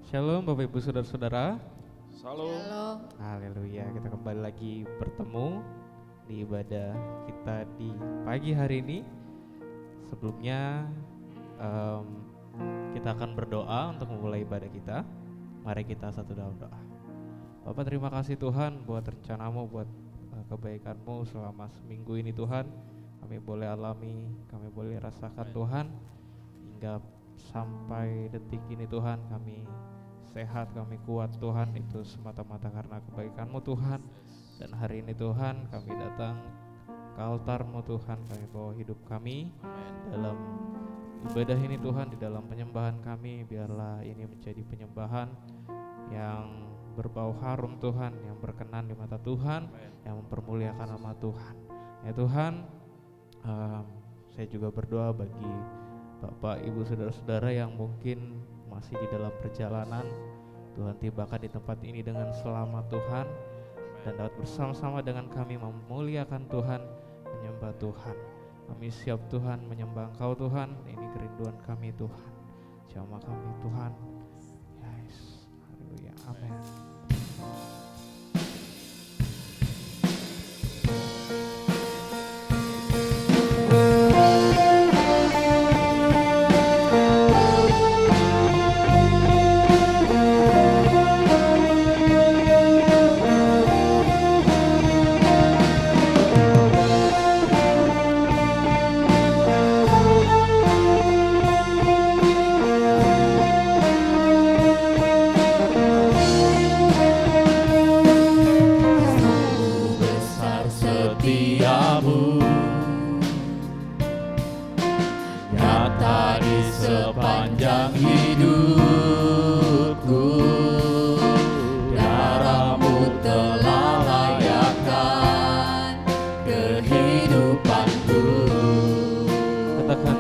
Shalom Bapak Ibu Saudara-saudara. Shalom. Haleluya, kita kembali lagi bertemu di ibadah kita di pagi hari ini. Sebelumnya kita akan berdoa untuk memulai ibadah kita. Mari kita satu dalam doa. Bapak, terima kasih Tuhan buat rencanamu, buat kebaikanmu selama seminggu ini Tuhan. Kami boleh alami, kami boleh rasakan Tuhan. Hingga sampai detik ini Tuhan, kami sehat, kami kuat Tuhan, itu semata-mata karena kebaikan-Mu Tuhan. Dan hari ini Tuhan kami datang ke altar-Mu Tuhan, kami bawa hidup kami dalam ibadah ini Tuhan, di dalam penyembahan kami. Biarlah ini menjadi penyembahan yang berbau harum Tuhan, yang berkenan di mata Tuhan, yang mempermuliakan nama Tuhan. Ya Tuhan, saya juga berdoa bagi Bapak, Ibu, Saudara-saudara yang mungkin masih di dalam perjalanan. Tuhan tibakan di tempat ini dengan selamat Tuhan, dan dapat bersama-sama dengan kami memuliakan Tuhan, menyembah Tuhan. Kami siap Tuhan menyembah Engkau Tuhan, ini kerinduan kami Tuhan. Jamah kami Tuhan. Yes. Haleluya. Amin.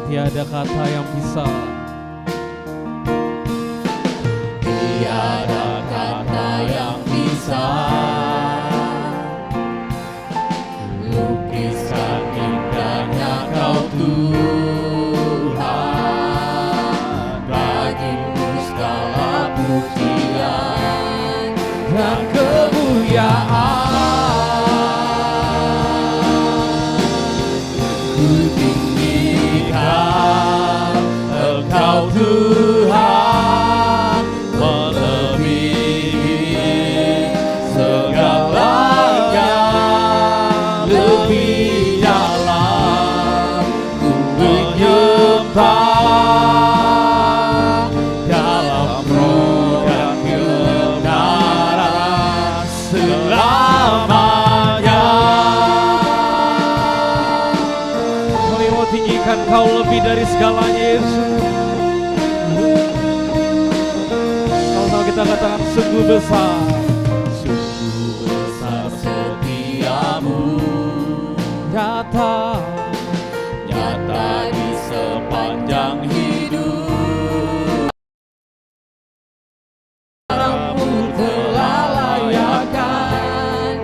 Tiada kata yang bisa, tiada kata yang bisa lukiskan indahnya Kau Tuhan. Bagimu segala pujian dan kemuliaan. Engkau Tuhan melebihi segalanya, lebih dalam ku menyembah dalam roh dan kebenaran selamanya. kami mau tinggikan Kau lebih dari segalanya Yesus. Kita katakan sungguh besar, sungguh besar setiamu, nyata di sepanjang hidup. Kamu telah layakkan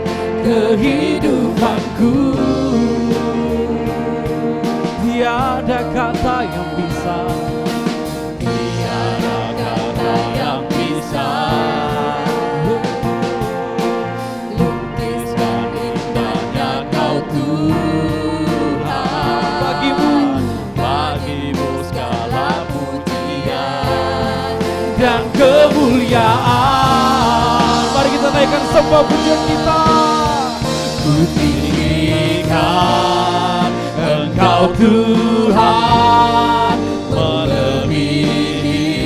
kehidupanku. tiada kata yang bisa, tiada kata yang bisa lukiskan indahnya Kau Tuhan. Bagimu segala pujian dan kemuliaan. Mari kita naikkan sembah pujian kita. Ku tinggikan Engkau Tuhan melebihi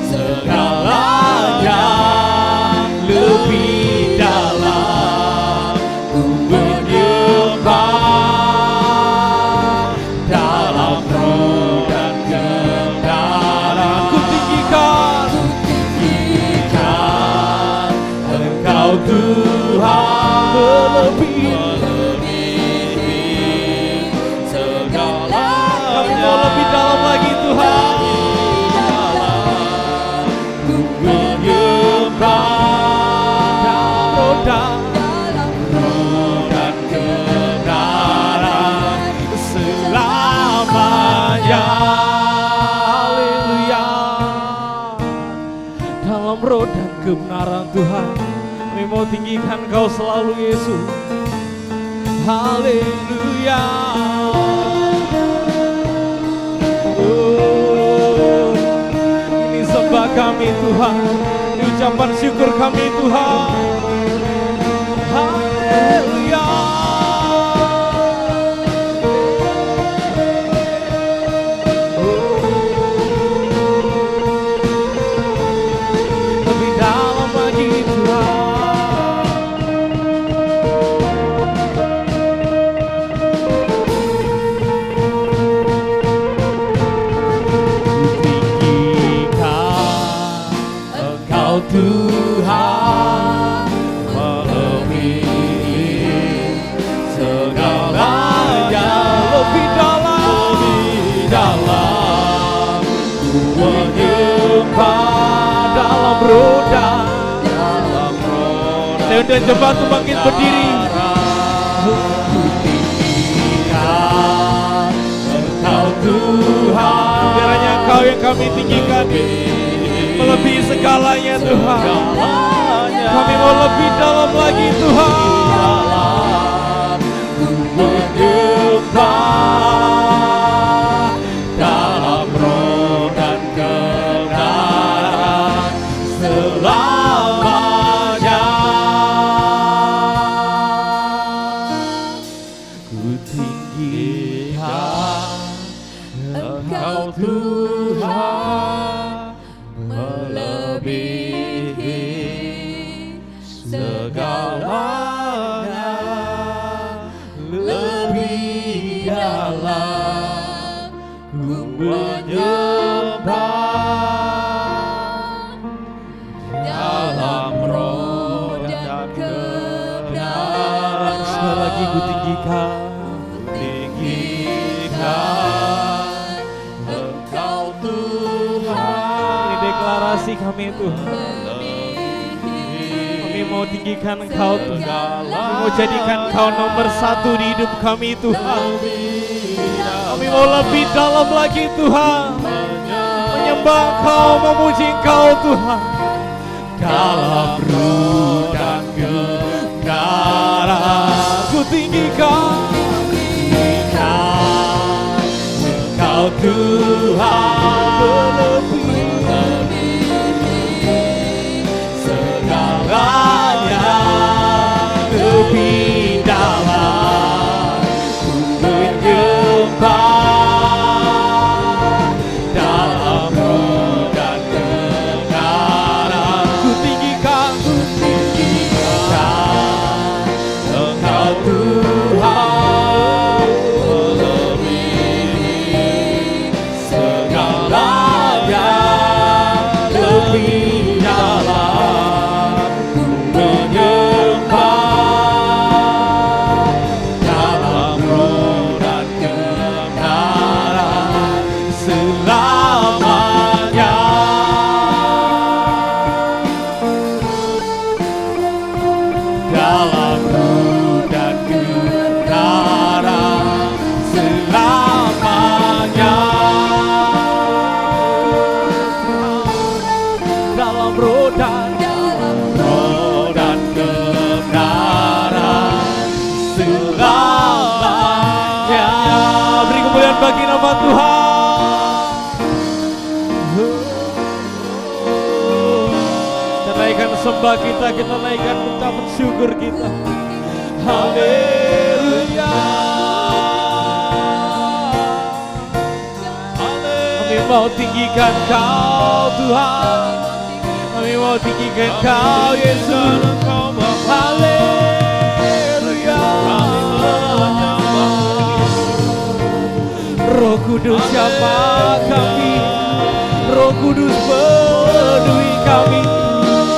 segalanya, lebih dalam ku menyembah dalam roh dan kebenaran. Ku tinggikan Tuhan melebihi segalanya. Kami mau lebih dalam lagi Tuhan. Ku menyembah Roda dan kebenaran selamanya. Haleluya. Dalam roh dan kebenaran Tuhan, kami mau tinggikan Kau selalu Yesus. Haleluya. Oh, ini sembah kami Tuhan, ini ucapan syukur kami Tuhan. Haleluya. Lebih dalam lagi Tuhan. Tinggikan Engkau Tuhan melebihi segalanya. Lebih dalam, Ku menyembah dalam roda. dalam roda. Saya undang jemaat untuk bangkit berdiri. Ku tinggikan Engkau Tuhan Kiranya Engkau yang kami tinggikan, melebihi segalanya Tuhan. Kami mau lebih dalam lagi Tuhan. Ku menyembah dalam roh dan kebenaran selamanya. Ku tinggikan Engkau Tuhan melebihi segalanya, lebih dalam ku menyembah dalam roh dan kebenaran. Sekali lagi ku tinggikan. Tinggikan Engkau Tuhan. Ini deklarasi kami Tuhan. Kami mau tinggikan Engkau Tuhan. Kami mau jadikan Engkau nomor satu di hidup kami Tuhan. Kami mau lebih dalam lagi Tuhan, menyembah Engkau, memuji Engkau Tuhan. Dalam roh dan kebenaran Ku tinggikan Engkau Tuhan melebihi segalanya, lebih dalam ku menyembah dalam roh dan kebenaran. Ku tinggikan Engkau Tuhan melebihi segalanya, lebih dalam ku menyembah dalam roh dan kebenaran selamanya. Dalam roh dan kebenaran selamanya. dalam roh dan Roh dan kebenaran selamanya. beri kemuliaan bagi nama Tuhan. Kita naikkan sembah kita naikkan ucapan syukur kita. Haleluya. Kami mau tinggikan Kau Tuhan, kami mau tinggikan Kau Yesus. Haleluya. Roh Kudus siapa kami, Roh Kudus penuhi kami,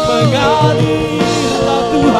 mengalirlah Tuhan.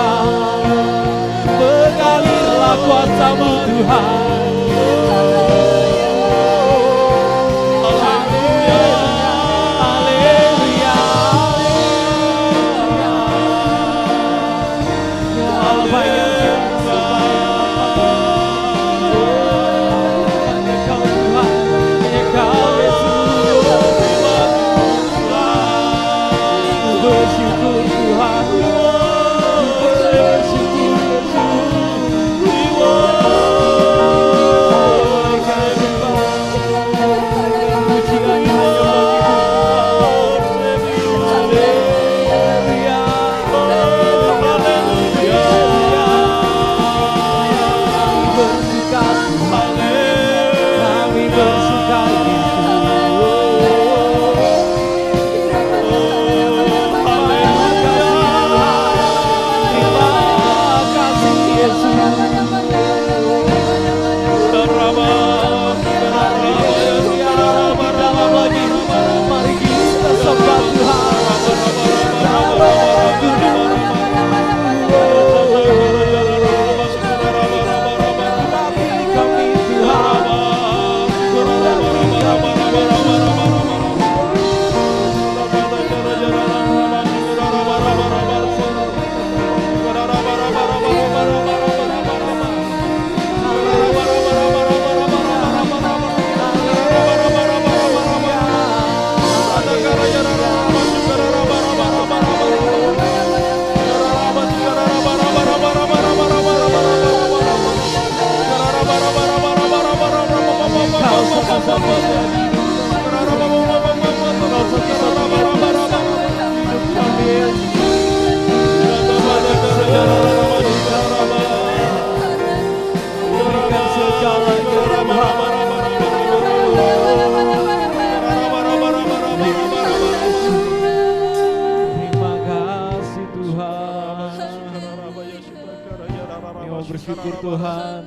Bersyukur Tuhan,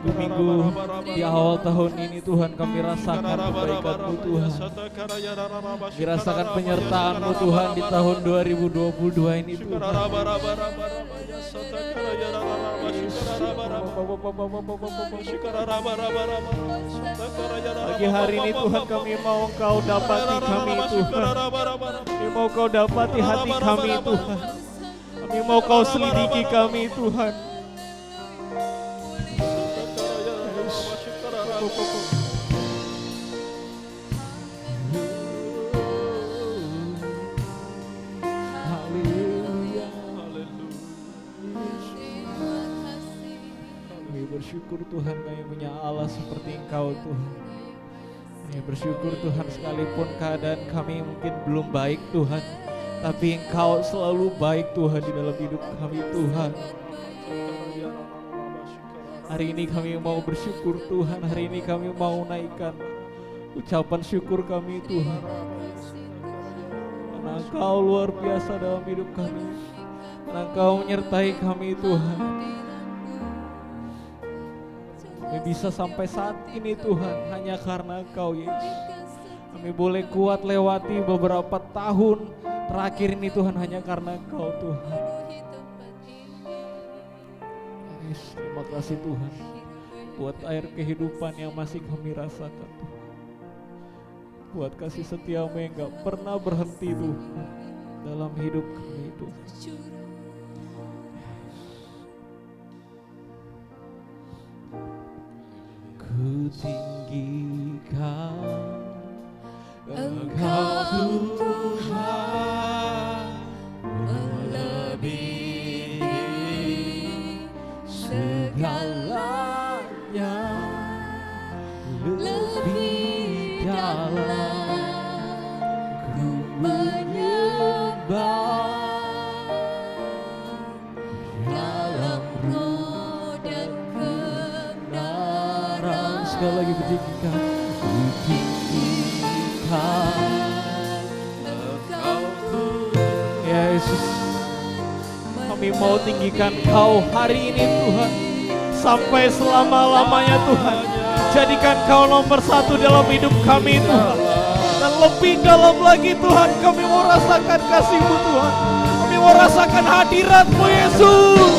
minggu-minggu di awal tahun ini Tuhan kami rasakan kebaikan-Mu Tuhan, dirasakan penyertaan-Mu Tuhan di tahun 2022 ini Tuhan. Pagi hari ini Tuhan kami mau Engkau dapati kami Tuhan, kami mau Kau dapati hati kami Tuhan, kami mau Kau selidiki kami Tuhan. Haleluya, kami bersyukur Tuhan kami punya Allah seperti Engkau Tuhan. Kami bersyukur Tuhan sekalipun keadaan kami mungkin belum baik Tuhan, tapi Engkau selalu baik Tuhan di dalam hidup kami Tuhan. Hari ini kami mau bersyukur Tuhan, hari ini kami mau naikkan ucapan syukur kami Tuhan. Karena Engkau luar biasa dalam hidup kami, karena Engkau menyertai kami Tuhan. Kami bisa sampai saat ini Tuhan hanya karena Engkau Yesus. Kami boleh kuat lewati beberapa tahun terakhir ini Tuhan hanya karena Engkau Tuhan. Terima kasih Tuhan buat air kehidupan yang masih kami rasakan Tuhan, buat kasih setia-Mu yang gak pernah berhenti Tuhan dalam hidup kami Tuhan. Ku tinggikan Engkau Tuhan, melebihi segalanya, lebih dalam ku menyembah dalam roh dan kebenaran. Sekali lagi bertinggikan, ku tinggikan Engkau Tuhan. Ya Yesus, kami mau tinggikan Kau hari ini Tuhan, sampai selama-lamanya Tuhan. Jadikan Kau nomor satu dalam hidup kami Tuhan. Dan lebih dalam lagi Tuhan, kami mau rasakan kasih-Mu Tuhan. Kami mau rasakan hadirat-Mu Yesus.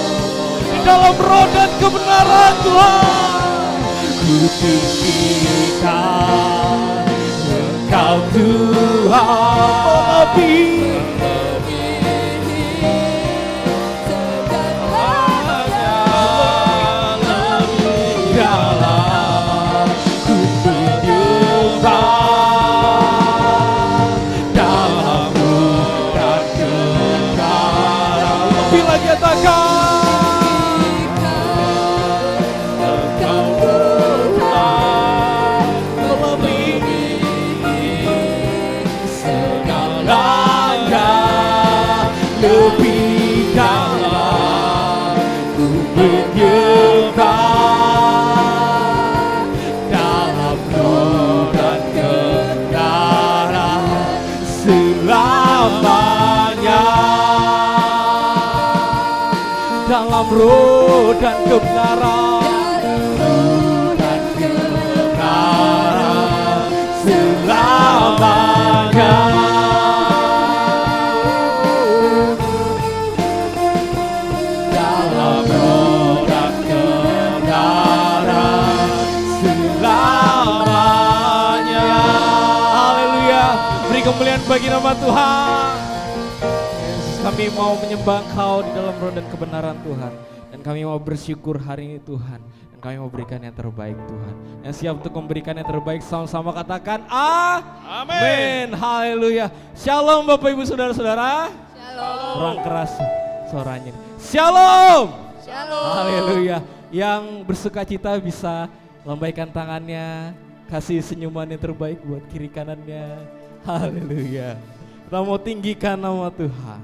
Di dalam roh dan kebenaran Tuhan. Ku tinggikan Engkau Tuhan, lebih dalam ku menyembah dalam roh dan kebenaran selamanya. Dalam roh dan kebenaran selamanya. Dalam roh dan kebenaran selamanya. Haleluya. Beri kemuliaan bagi nama Tuhan. Kami mau menyembah Engkau di dalam roh dan kebenaran Tuhan. Dan kami mau bersyukur hari ini Tuhan. Dan kami mau berikan yang terbaik Tuhan. Yang siap untuk memberikan yang terbaik sama-sama katakan amin. Haleluya. Shalom Bapak Ibu Saudara-saudara. Shalom. Kurang keras suaranya. Shalom. Shalom. Haleluya. Yang bersuka cita bisa lambaikan tangannya. Kasih senyuman yang terbaik buat kiri kanannya. Haleluya. Kita mau tinggikan nama Tuhan.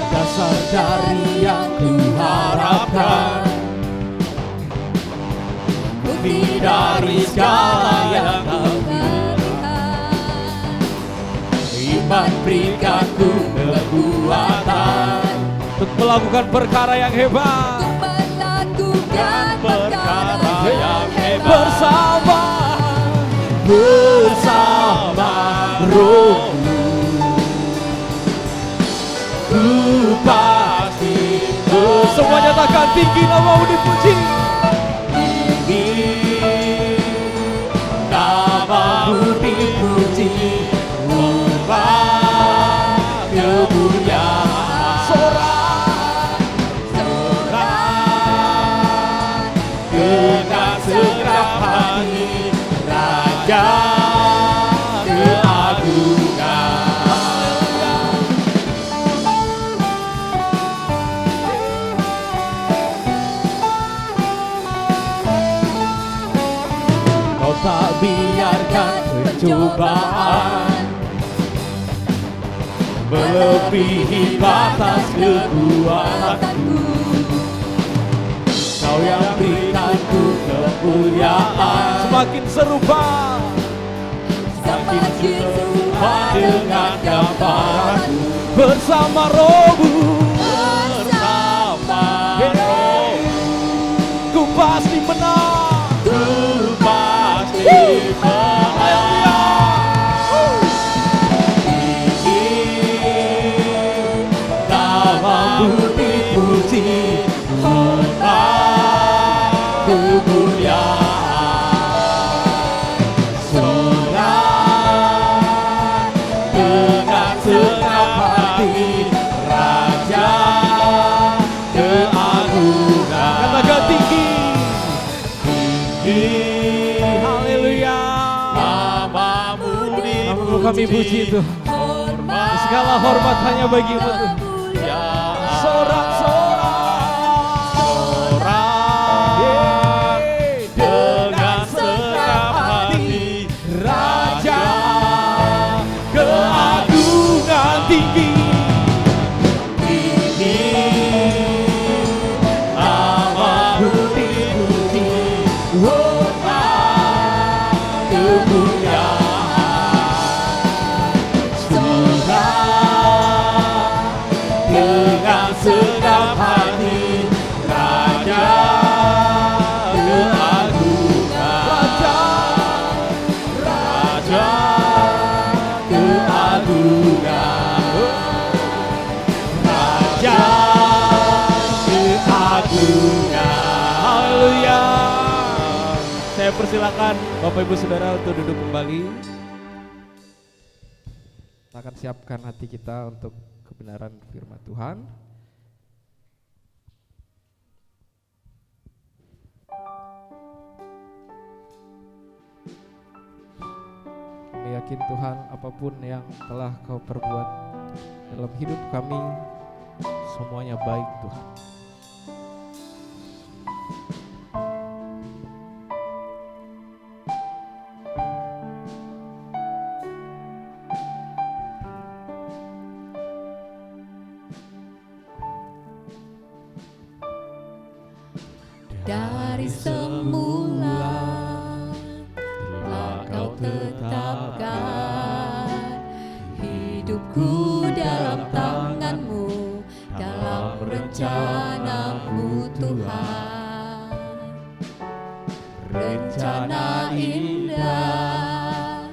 Dasar dari yang kuharapkan, bukti dari segala yang kau iman berikan ku kekuatan Untuk melakukan perkara yang hebat. Melakukan perkara yang hebat Bersama rohmu. Ku pasti semua nyatakan tinggi namamu dipuji. tinggi namamu dipuji, hormat kemuliaan Sorak dengan segenap hati, Raja keagungan. Kau tak biarkan pencobaan melebihi batas kekuatanku. Kau yang berikanku kemuliaan, semakin serupa. semakin serupa dengan gambaranmu. Bersama rohmu Bersama rohmu ku pasti menang. ku pasti menang. Namamu dipuji, hormat kemuliaan, sorak dengan segenap hati, Raja keagungan. Katakan tinggi. Tinggi Haleluya. namamu Namamu kami puji Tuhan. hormat Segala hormat hanya bagimu Tuhan. Sorak dengan segenap hati, Raja keagungan tinggi. tinggi namamu dipuji, hormat kemuliaan, sorak persilakan Bapak Ibu Saudara untuk duduk kembali. Kita akan siapkan hati kita untuk kebenaran firman Tuhan. Kami yakin Tuhan, apapun yang telah Kau perbuat dalam hidup kami, semuanya baik Tuhan. Dari semula telah Kau tetapkan hidupku dalam tangan-Mu, dalam rencana-Mu Tuhan. Rencana indah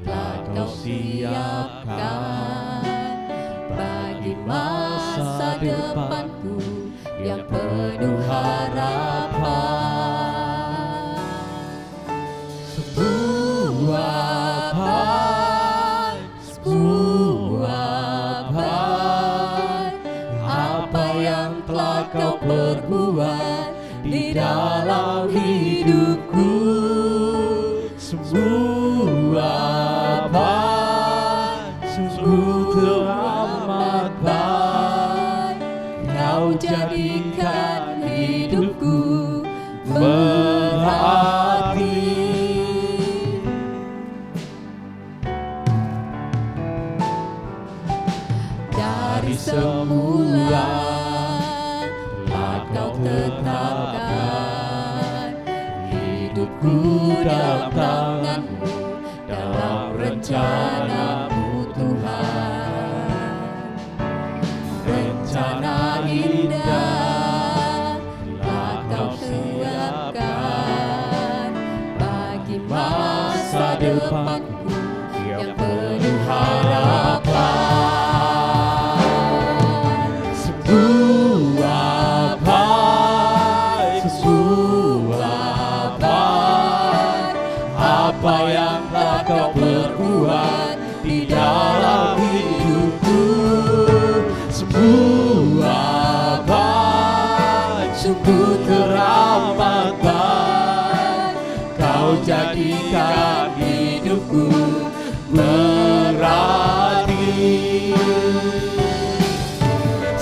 telah Kau siapkan bagi masa depanku yang penuh harapan. Apa yang telah Kau perbuat di dalam hidupku, sungguh teramat baik. Kau jadikan hidupku berarti. Dari semula telah Kau tetapkan hidupku dalam tangan-Mu, dalam rencana-Mu Tuhan. Rencana indah telah Kau siapkan bagi masa depanku yang penuh harapan. Apa yang telah Kau perbuat di dalam hidupku, sebuah baik, sungguh teramat baik. Kau jadikan hidupku berarti.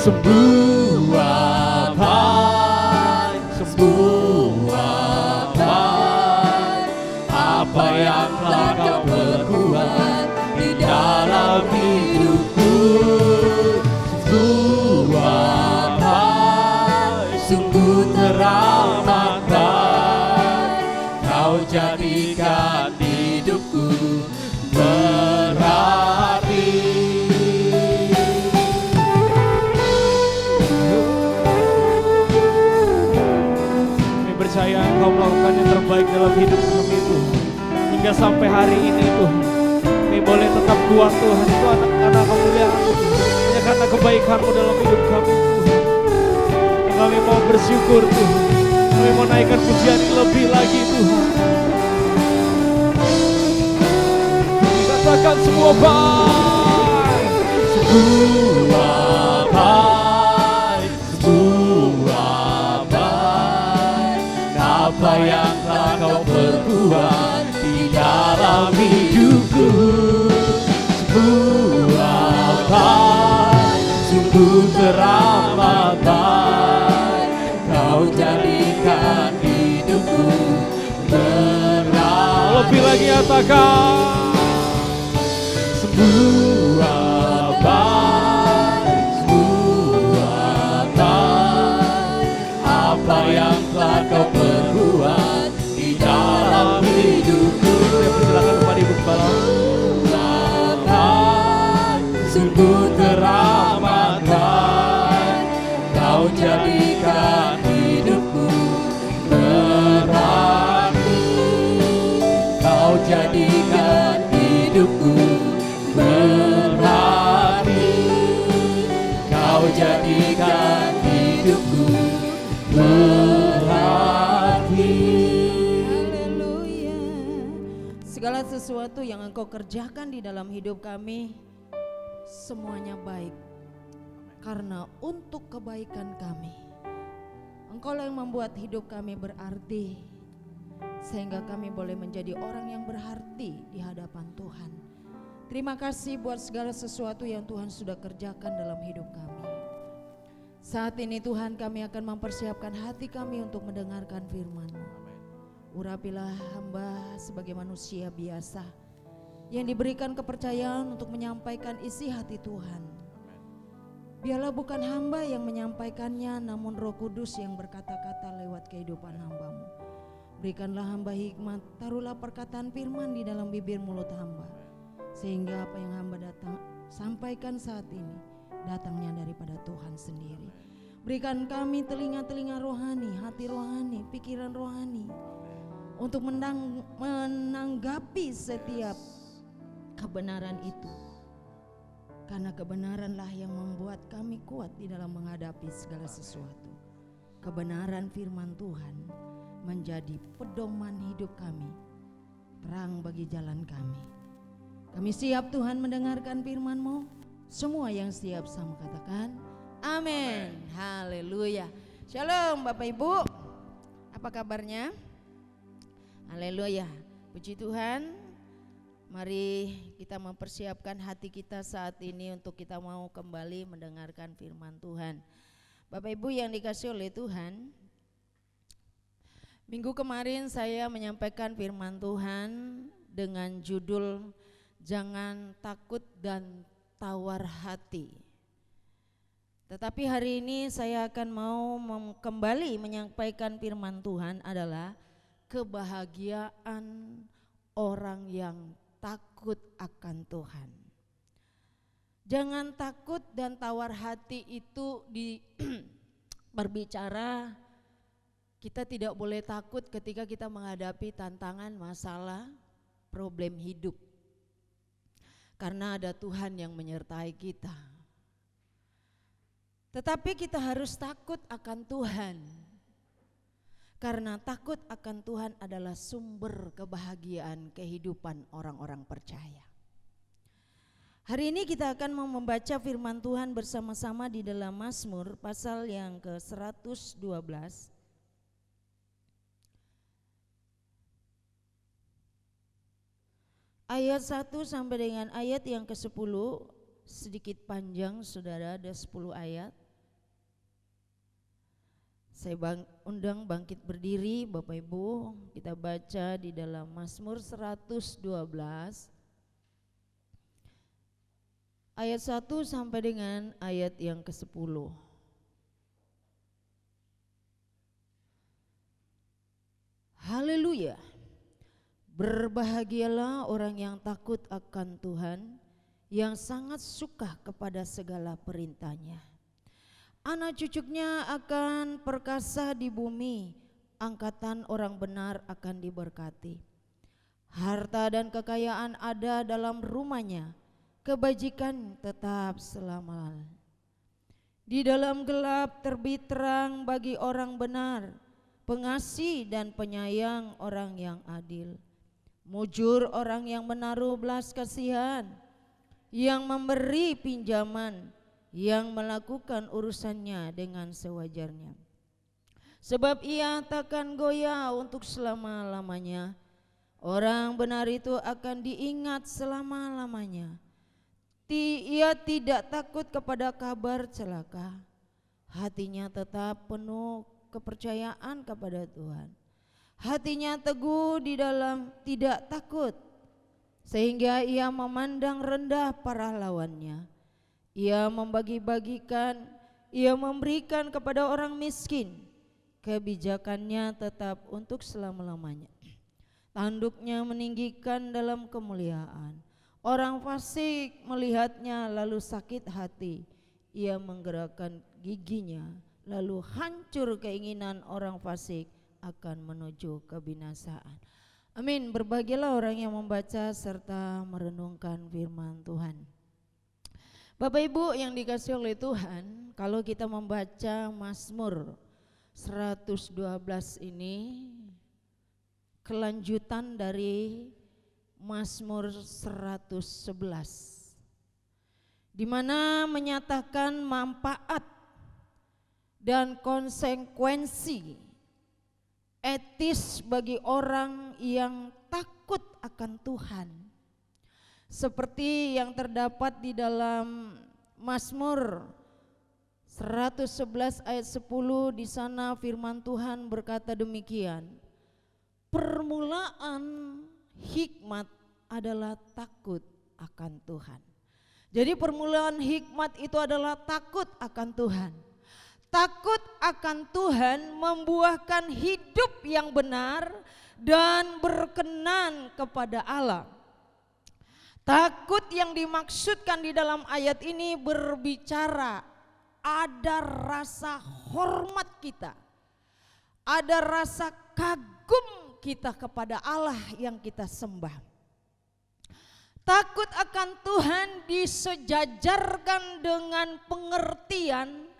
Sebuah baik, sebuah baik. Apa yang telah Kau perbuat di dalam hidupku, sebuah baik, sungguh teramat baik. Kau jadikan hidupku berarti. Kami percaya Engkau melakukan yang terbaik dalam hidup kami Tuhan. Hingga sampai hari ini Tuhan, kami boleh tetap kuat Tuhan. Itu anak-anak kemuliaan hanya karena kebaikan-Mu dalam hidup kami Tuhan. Dan kami mau bersyukur Tuhan. Kami mau naikkan pujian yang lebih lagi Tuhan. Dikatakan semua baik, Sebuah baik, sebuah baik. Apa yang telah Kau perbuat di dalam hidupku, sebuah baik, sungguh teramat baik. Kau jadikan hidupku berarti. lebih lagi katakan Sebuah baik, sebuah baik. Apa yang telah Kau perbuat di dalam hidupku, silakan kepada Ibu Gembala. sebuah baik, sungguh teramat baik. Kau jadikan hidupku berarti. Kau jadikan hidupku berarti. Kau jadikan hidupku berarti. Haleluya. sesuatu yang Engkau kerjakan di dalam hidup kami, semuanya baik. Karena untuk kebaikan kami, Engkau yang membuat hidup kami berarti, sehingga kami boleh menjadi orang yang berarti di hadapan Tuhan. Terima kasih buat segala sesuatu yang Tuhan sudah kerjakan dalam hidup kami. Saat ini Tuhan, kami akan mempersiapkan hati kami untuk mendengarkan firman-Mu. Urapilah hamba sebagai manusia biasa yang diberikan kepercayaan untuk menyampaikan isi hati Tuhan. Biarlah bukan hamba yang menyampaikannya, namun Roh Kudus yang berkata-kata lewat kehidupan hamba-Mu. Berikanlah hamba hikmat, taruhlah perkataan firman di dalam bibir mulut hamba, sehingga apa yang hamba datang sampaikan saat ini datangnya daripada Tuhan sendiri. Berikan kami telinga-telinga rohani, hati rohani, pikiran rohani, untuk menanggapi setiap kebenaran itu. Karena kebenaranlah yang membuat kami kuat di dalam menghadapi segala sesuatu. Kebenaran firman Tuhan menjadi pedoman hidup kami, terang bagi jalan kami. Kami siap Tuhan mendengarkan firman-Mu. Semua yang siap sama katakan amin. Haleluya. Shalom Bapak Ibu, apa kabarnya? Haleluya. Puji Tuhan. Mari kita mempersiapkan hati kita saat ini untuk kita mau kembali mendengarkan firman Tuhan. Bapak Ibu yang dikasihi oleh Tuhan, minggu kemarin saya menyampaikan firman Tuhan dengan judul Jangan Takut dan Tawar Hati. Tetapi hari ini saya akan mau kembali menyampaikan firman Tuhan adalah kebahagiaan orang yang takut akan Tuhan. Jangan takut dan tawar hati itu berbicara kita tidak boleh takut ketika kita menghadapi tantangan, masalah, problem hidup. Karena ada Tuhan yang menyertai kita. Tetapi kita harus takut akan Tuhan. Karena takut akan Tuhan adalah sumber kebahagiaan kehidupan orang-orang percaya. Hari ini kita akan membaca firman Tuhan bersama-sama di dalam Mazmur pasal yang ke-112. Ayat 1 sampai dengan ayat yang ke-10, sedikit panjang saudara, ada 10 ayat. Saya undang bangkit berdiri Bapak Ibu, kita baca di dalam Mazmur 112 ayat 1 sampai dengan ayat yang ke-10. Haleluya. Berbahagialah orang yang takut akan Tuhan, yang sangat suka kepada segala perintahnya. Anak cucunya akan perkasa di bumi, angkatan orang benar akan diberkati. Harta dan kekayaan ada dalam rumahnya, kebajikan tetap selama-lamanya. Di dalam gelap terbit terang bagi orang benar, pengasih dan penyayang orang yang adil. Mujur orang yang menaruh belas kasihan, yang memberi pinjaman, yang melakukan urusannya dengan sewajarnya. Sebab ia takkan goyah untuk selama-lamanya. Orang benar itu akan diingat selama-lamanya. Ia tidak takut kepada kabar celaka. Hatinya tetap penuh kepercayaan kepada Tuhan. Hatinya teguh di dalam tidak takut, sehingga ia memandang rendah para lawannya. Ia membagi-bagikan, ia memberikan kepada orang miskin. Kebijakannya tetap untuk selama-lamanya. Tanduknya meninggikan dalam kemuliaan. Orang fasik melihatnya lalu sakit hati. Ia menggerakkan giginya, lalu hancur keinginan orang fasik akan menuju kebinasaan. Amin. Berbahagialah orang yang membaca serta merenungkan firman Tuhan. Bapak Ibu yang dikasihi oleh Tuhan, kalau kita membaca Mazmur 112 ini kelanjutan dari Mazmur 111, di mana menyatakan manfaat dan konsekuensi etis bagi orang yang takut akan Tuhan. Seperti yang terdapat di dalam Mazmur 111 ayat 10, di sana firman Tuhan berkata demikian. Permulaan hikmat adalah takut akan Tuhan. Jadi permulaan hikmat itu adalah takut akan Tuhan. Takut akan Tuhan membuahkan hidup yang benar dan berkenan kepada Allah. Takut yang dimaksudkan di dalam ayat ini berbicara ada rasa hormat kita, ada rasa kagum kita kepada Allah yang kita sembah. Takut akan Tuhan disejajarkan dengan pengertian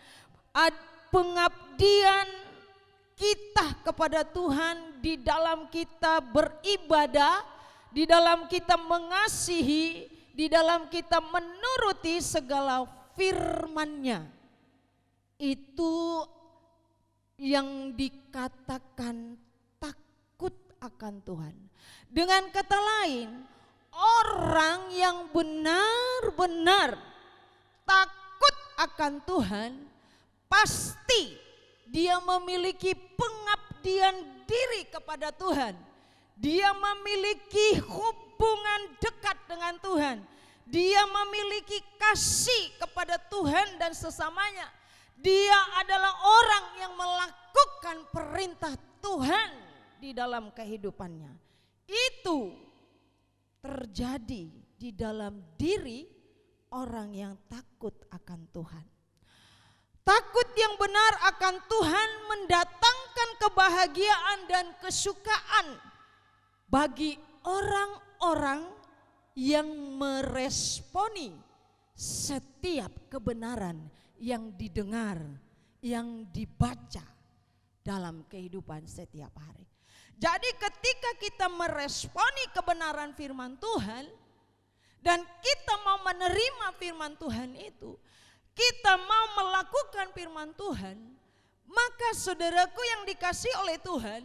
pengabdian kita kepada Tuhan di dalam kita beribadah, di dalam kita mengasihi, di dalam kita menuruti segala firman-Nya. Itu yang dikatakan takut akan Tuhan. Dengan kata lain, orang yang benar-benar takut akan Tuhan, pasti dia memiliki pengabdian diri kepada Tuhan. Dia memiliki hubungan dekat dengan Tuhan. Dia memiliki kasih kepada Tuhan dan sesamanya. Dia adalah orang yang melakukan perintah Tuhan di dalam kehidupannya. Itu terjadi di dalam diri orang yang takut akan Tuhan. Takut yang benar akan Tuhan mendatangkan kebahagiaan dan kesukaan bagi orang-orang yang meresponi setiap kebenaran yang didengar, yang dibaca dalam kehidupan setiap hari. Jadi ketika kita meresponi kebenaran firman Tuhan dan kita mau menerima firman Tuhan itu, kita mau melakukan firman Tuhan, maka saudaraku yang dikasihi oleh Tuhan,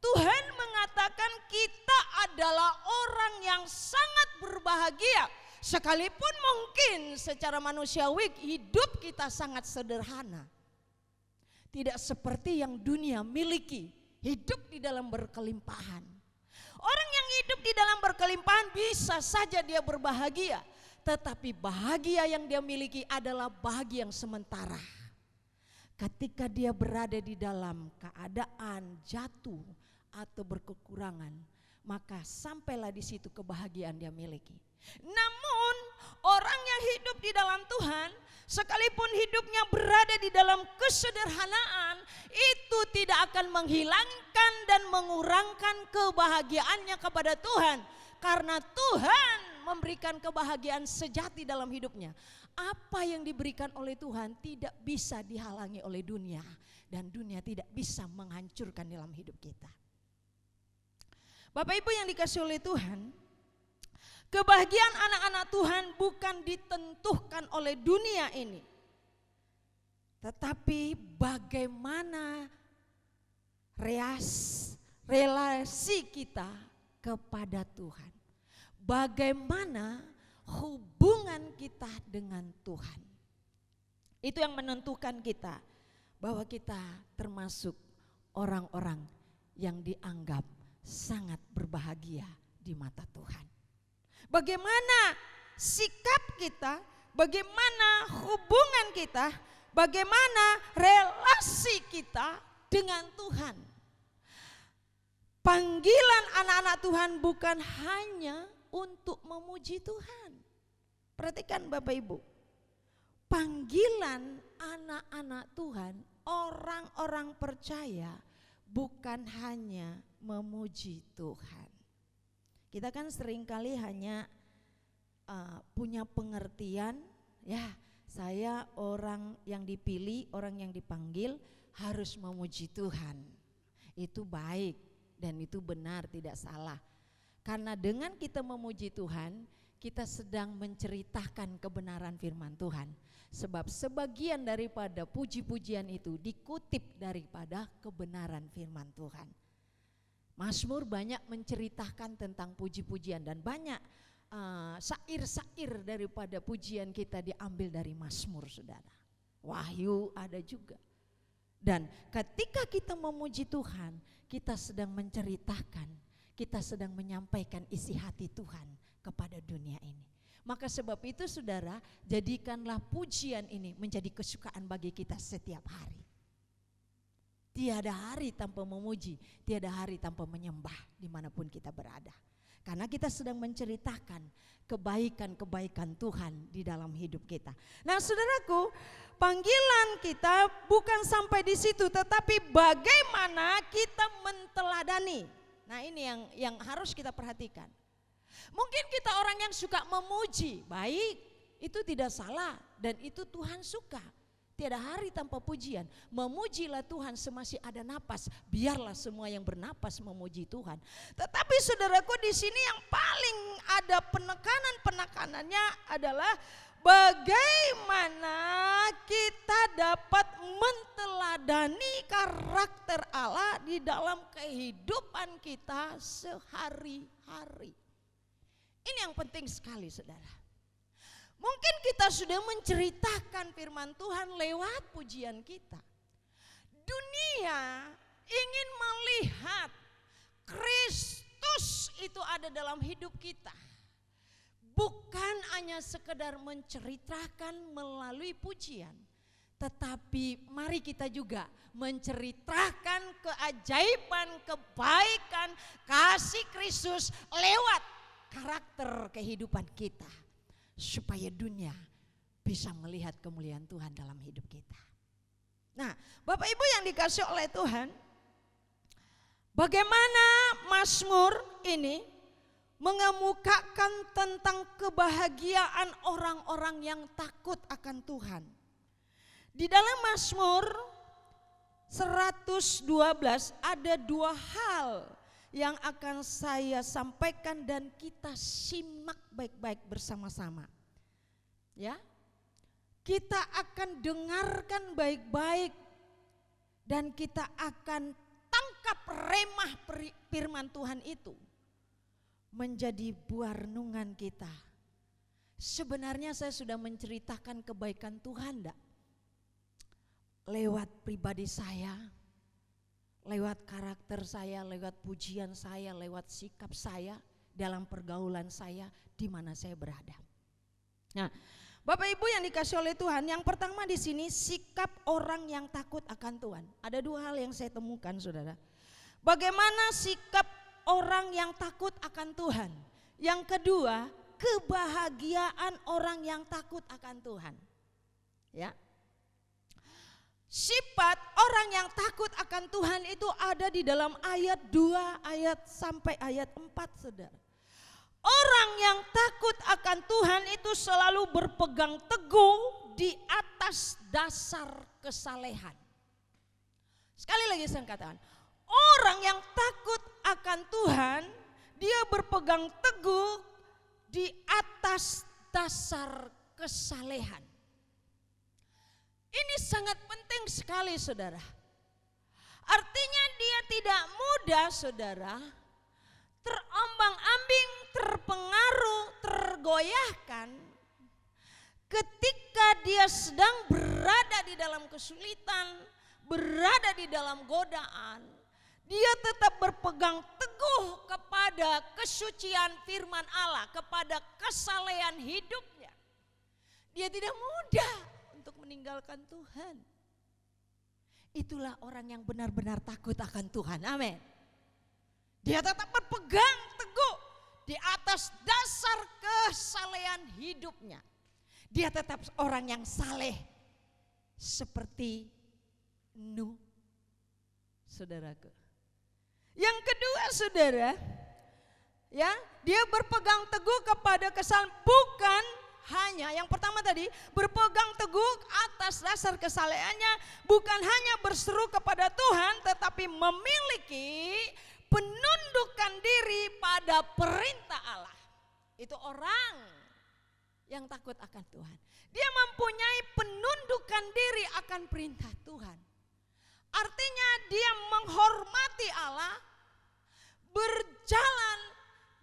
Tuhan mengatakan kita adalah orang yang sangat berbahagia. Sekalipun mungkin secara manusiawi hidup kita sangat sederhana. Tidak seperti yang dunia miliki, hidup di dalam berkelimpahan. Orang yang hidup di dalam berkelimpahan bisa saja dia berbahagia. Tetapi bahagia yang dia miliki adalah bahagia yang sementara. Ketika dia berada di dalam keadaan jatuh atau berkekurangan, maka sampailah di situ kebahagiaan dia miliki. Namun orang yang hidup di dalam Tuhan, sekalipun hidupnya berada di dalam kesederhanaan, itu tidak akan menghilangkan dan mengurangkan kebahagiaannya kepada Tuhan. Karena Tuhan memberikan kebahagiaan sejati dalam hidupnya. Apa yang diberikan oleh Tuhan tidak bisa dihalangi oleh dunia. Dan dunia tidak bisa menghancurkan dalam hidup kita. Bapak Ibu yang dikasihi oleh Tuhan, kebahagiaan anak-anak Tuhan bukan ditentukan oleh dunia ini. Tetapi bagaimana relasi kita kepada Tuhan. Bagaimana hubungan kita dengan Tuhan. Itu yang menentukan kita bahwa kita termasuk orang-orang yang dianggap sangat berbahagia di mata Tuhan. Bagaimana sikap kita, bagaimana hubungan kita, bagaimana relasi kita dengan Tuhan. Panggilan anak-anak Tuhan bukan hanya untuk memuji Tuhan. Perhatikan Bapak Ibu. Panggilan anak-anak Tuhan, orang-orang percaya, bukan hanya memuji Tuhan. Kita kan seringkali hanya punya pengertian, ya saya orang yang dipilih, orang yang dipanggil harus memuji Tuhan. Itu baik dan itu benar, tidak salah. Karena dengan kita memuji Tuhan, kita sedang menceritakan kebenaran firman Tuhan. Sebab sebagian daripada puji-pujian itu dikutip daripada kebenaran firman Tuhan. Mazmur banyak menceritakan tentang puji-pujian dan banyak syair-syair daripada pujian kita diambil dari Mazmur, saudara. Wahyu ada juga. Dan ketika kita memuji Tuhan, kita sedang menceritakan, kita sedang menyampaikan isi hati Tuhan kepada dunia ini. Maka sebab itu saudara, jadikanlah pujian ini menjadi kesukaan bagi kita setiap hari. Tiada hari tanpa memuji, tiada hari tanpa menyembah dimanapun kita berada. Karena kita sedang menceritakan kebaikan-kebaikan Tuhan di dalam hidup kita. Nah saudaraku, panggilan kita bukan sampai di situ, tetapi bagaimana kita menteladani. Nah ini yang harus kita perhatikan. Mungkin kita orang yang suka memuji, baik, itu tidak salah dan itu Tuhan suka. Tiada hari tanpa pujian. Memujilah Tuhan semasih ada napas. Biarlah semua yang bernapas memuji Tuhan. Tetapi saudaraku, di sini yang paling ada penekanannya adalah bagaimana kita dapat menteladani karakter Allah di dalam kehidupan kita sehari-hari. Ini yang penting sekali, saudara. Mungkin kita sudah menceritakan firman Tuhan lewat pujian kita. Dunia ingin melihat Kristus itu ada dalam hidup kita. Bukan hanya sekedar menceritakan melalui pujian. Tetapi mari kita juga menceritakan keajaiban, kebaikan, kasih Kristus lewat karakter kehidupan kita. Supaya dunia bisa melihat kemuliaan Tuhan dalam hidup kita. Nah, Bapak Ibu yang dikasih oleh Tuhan, bagaimana Mazmur ini mengemukakan tentang kebahagiaan orang-orang yang takut akan Tuhan. Di dalam Mazmur 112 ada dua hal yang akan saya sampaikan dan kita simak baik-baik bersama-sama. Ya. Kita akan dengarkan baik-baik dan kita akan tangkap remah firman Tuhan itu menjadi buah renungan kita. Sebenarnya saya sudah menceritakan kebaikan Tuhan enggak? Lewat pribadi saya, lewat karakter saya, lewat pujian saya, lewat sikap saya, dalam pergaulan saya, di mana saya berada. Nah, Bapak Ibu yang dikasih oleh Tuhan, yang pertama di sini sikap orang yang takut akan Tuhan. Ada dua hal yang saya temukan, saudara. Bagaimana sikap orang yang takut akan Tuhan? Yang kedua, kebahagiaan orang yang takut akan Tuhan. Ya. Sifat orang yang takut akan Tuhan itu ada di dalam ayat 2 ayat sampai ayat 4, saudara. Orang yang takut akan Tuhan itu selalu berpegang teguh di atas dasar kesalehan. Sekali lagi saya katakan, orang yang takut akan Tuhan, dia berpegang teguh di atas dasar kesalehan. Ini sangat penting sekali, saudara. Artinya dia tidak mudah, saudara, terombang-ambing, terpengaruh, tergoyahkan ketika dia sedang berada di dalam kesulitan, berada di dalam godaan. Dia tetap berpegang teguh kepada kesucian firman Allah, kepada kesalehan hidupnya. Dia tidak mudah untuk meninggalkan Tuhan. Itulah orang yang benar-benar takut akan Tuhan. Amin. Dia tetap berpegang teguh di atas dasar kesalehan hidupnya. Dia tetap orang yang saleh seperti Nuh, saudaraku. Yang kedua, saudara, ya, dia berpegang teguh kepada kesalahan, bukan hanya yang pertama tadi berpegang teguh atas dasar kesalehannya, bukan hanya berseru kepada Tuhan, tetapi memiliki penundukan diri pada perintah Allah. Itu orang yang takut akan Tuhan. Dia mempunyai penundukan diri akan perintah Tuhan. Artinya dia menghormati Allah, berjalan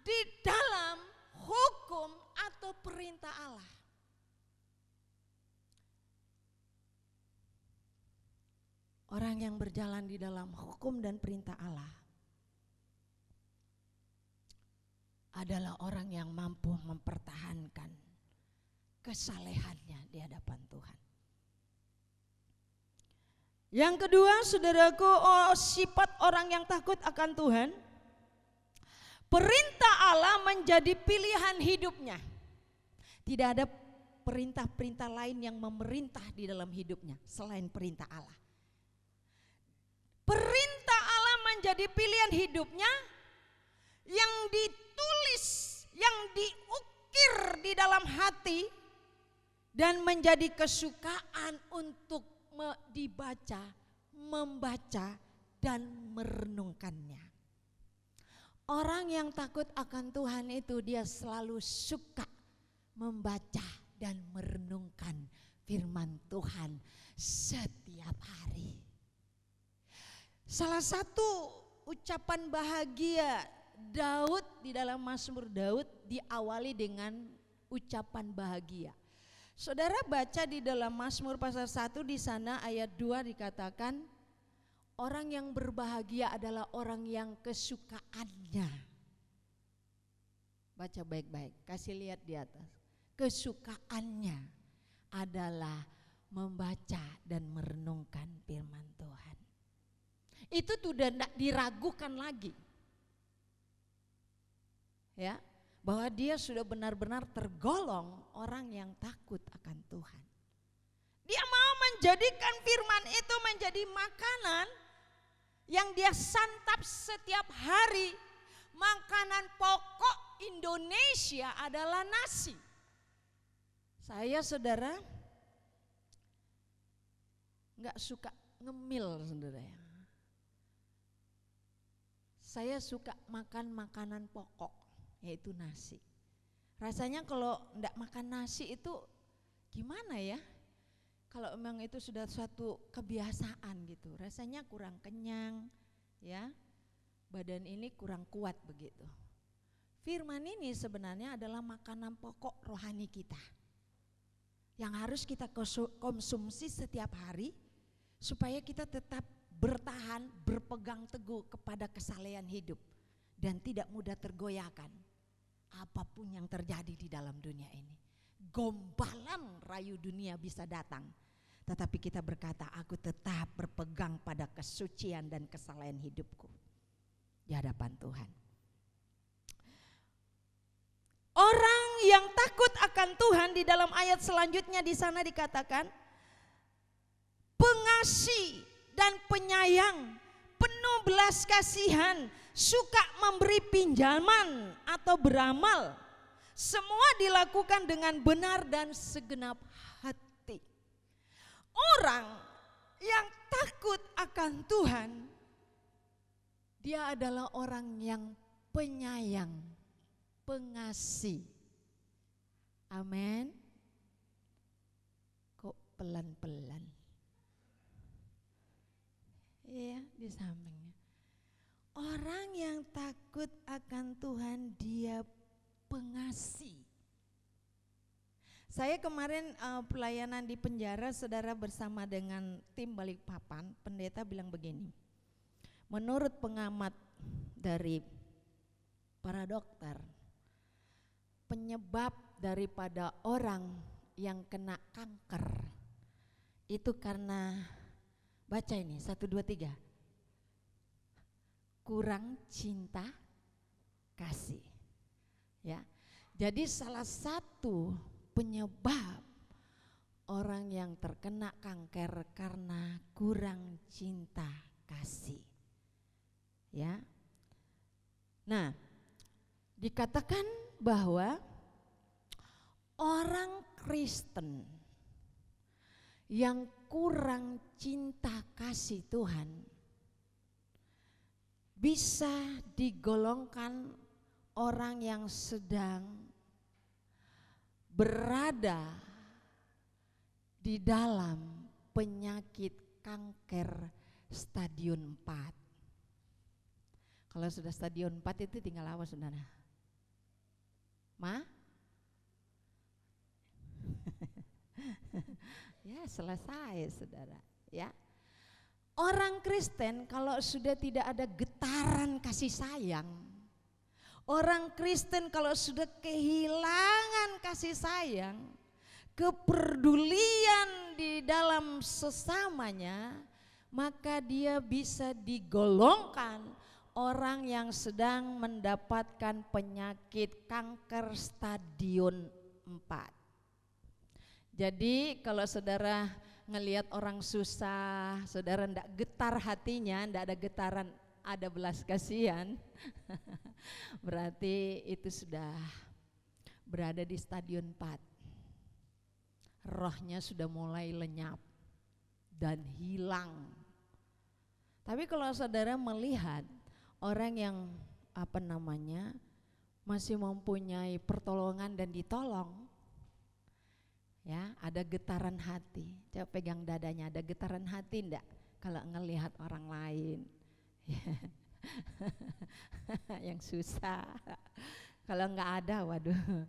di dalam hukum atau perintah Allah. Orang yang berjalan di dalam hukum dan perintah Allah adalah orang yang mampu mempertahankan kesalehannya di hadapan Tuhan. Yang kedua, saudaraku, sifat orang yang takut akan Tuhan, perintah Allah menjadi pilihan hidupnya. Tidak ada perintah-perintah lain yang memerintah di dalam hidupnya selain perintah Allah. Perintah Allah menjadi pilihan hidupnya yang ditulis, yang diukir di dalam hati dan menjadi kesukaan untuk dibaca, membaca dan merenungkannya. Orang yang takut akan Tuhan itu dia selalu suka membaca dan merenungkan firman Tuhan setiap hari. Salah satu ucapan bahagia Daud di dalam Mazmur Daud diawali dengan ucapan bahagia. Saudara baca di dalam Mazmur pasal 1 di sana ayat 2 dikatakan orang yang berbahagia adalah orang yang kesukaannya. Baca baik-baik, kasih lihat di atas. Kesukaannya adalah membaca dan merenungkan firman Tuhan. Itu sudah tidak diragukan lagi. Ya, bahwa dia sudah benar-benar tergolong orang yang takut akan Tuhan. Dia mau menjadikan firman itu menjadi makanan yang dia santap setiap hari. Makanan pokok Indonesia adalah nasi. Saya saudara nggak suka ngemil saudara ya. Saya suka makan makanan pokok, yaitu nasi. Rasanya kalau enggak makan nasi itu gimana ya? Kalau memang itu sudah suatu kebiasaan gitu, rasanya kurang kenyang ya. Badan ini kurang kuat begitu. Firman ini sebenarnya adalah makanan pokok rohani kita. Yang harus kita konsumsi setiap hari supaya kita tetap bertahan, berpegang teguh kepada kesalehan hidup dan tidak mudah tergoyahkan apapun yang terjadi di dalam dunia ini. Gombalan rayu dunia bisa datang, tetapi kita berkata, aku tetap berpegang pada kesucian dan kesalehan hidupku di hadapan Tuhan. Orang yang takut akan Tuhan di dalam ayat selanjutnya di sana dikatakan pengasih dan penyayang, penuh belas kasihan, suka memberi pinjaman atau beramal. Semua dilakukan dengan benar dan segenap hati. Orang yang takut akan Tuhan, dia adalah orang yang penyayang, pengasih. Amin. Kok pelan-pelan? Iya, di sampingnya. Orang yang takut akan Tuhan dia pengasih. Saya kemarin pelayanan di penjara, saudara, bersama dengan tim Balikpapan, pendeta bilang begini. Menurut pengamat dari para dokter, penyebab daripada orang yang kena kanker itu karena, baca ini 1, 2, 3, kurang cinta kasih. Ya, jadi salah satu penyebab orang yang terkena kanker karena kurang cinta kasih. Ya, nah dikatakan bahwa orang Kristen yang kurang cinta kasih Tuhan bisa digolongkan orang yang sedang berada di dalam penyakit kanker stadium 4. Kalau sudah stadium 4 itu tinggal apa, saudara? Ya selesai, saudara. Ya, orang Kristen kalau sudah tidak ada getaran kasih sayang, orang Kristen kalau sudah kehilangan kasih sayang, kepedulian di dalam sesamanya, maka dia bisa digolongkan orang yang sedang mendapatkan penyakit kanker stadium 4. Jadi kalau saudara ngelihat orang susah, saudara ndak getar hatinya, ndak ada getaran, ada belas kasihan, berarti itu sudah berada di stadium 4. Rohnya sudah mulai lenyap dan hilang. Tapi kalau saudara melihat orang yang masih mempunyai pertolongan dan ditolong, ya, ada getaran hati. Coba pegang dadanya, ada getaran hati enggak kalau ngelihat orang lain yang susah? Kalau enggak ada, waduh,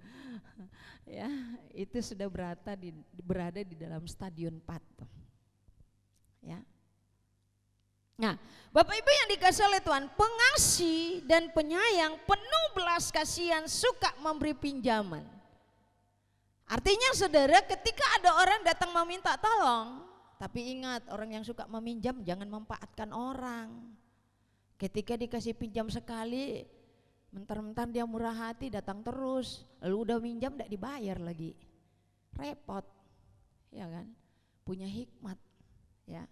ya, itu sudah berada di dalam stadium 4 tuh. Ya. Nah, Bapak Ibu yang dikasihi oleh Tuhan, pengasih dan penyayang, penuh belas kasihan, suka memberi pinjaman. Artinya saudara, ketika ada orang datang meminta tolong, tapi ingat, orang yang suka meminjam jangan memanfaatkan orang. Ketika dikasih pinjam sekali, mentar-mentar dia murah hati datang terus, lalu udah minjam tidak dibayar lagi, repot, ya kan? Punya hikmat, ya.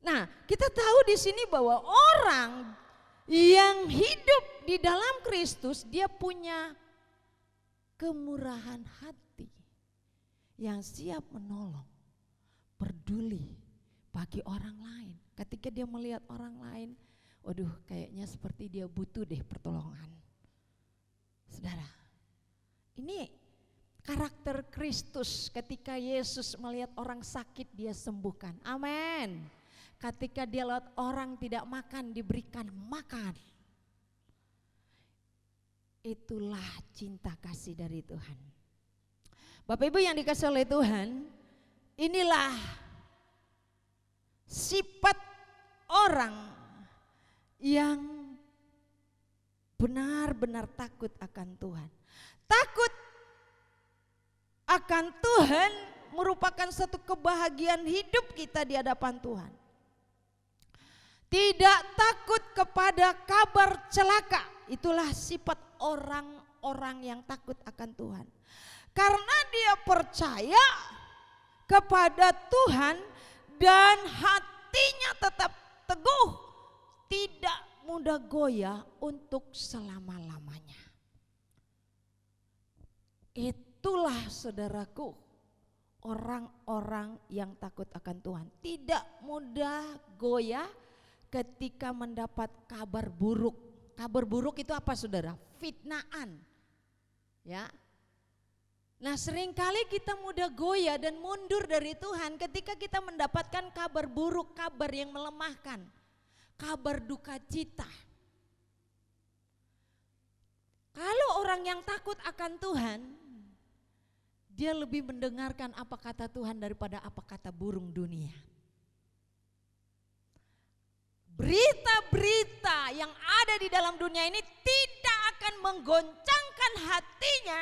Nah, kita tahu di sini bahwa orang yang hidup di dalam Kristus, dia punya kemurahan hati yang siap menolong, peduli bagi orang lain. Ketika dia melihat orang lain, waduh, kayaknya seperti dia butuh deh pertolongan. Saudara, ini karakter Kristus. Ketika Yesus melihat orang sakit, dia sembuhkan. Amin. Ketika dia lihat orang tidak makan, diberikan makan. Itulah cinta kasih dari Tuhan. Bapak Ibu yang dikasihi oleh Tuhan, inilah sifat orang yang benar-benar takut akan Tuhan. Takut akan Tuhan merupakan satu kebahagiaan hidup kita di hadapan Tuhan. Tidak takut kepada kabar celaka, itulah sifat orang-orang yang takut akan Tuhan. Karena dia percaya kepada Tuhan dan hatinya tetap teguh, tidak mudah goyah untuk selama-lamanya. Itulah saudaraku, orang-orang yang takut akan Tuhan, tidak mudah goyah ketika mendapat kabar buruk. Kabar buruk itu apa, saudara? Fitnaan. Ya. Nah, seringkali kita mudah goyah dan mundur dari Tuhan ketika kita mendapatkan kabar buruk, kabar yang melemahkan, kabar duka cita. Kalau orang yang takut akan Tuhan, dia lebih mendengarkan apa kata Tuhan daripada apa kata burung dunia. Berita-berita yang ada di dalam dunia ini tidak akan menggoncangkan hatinya,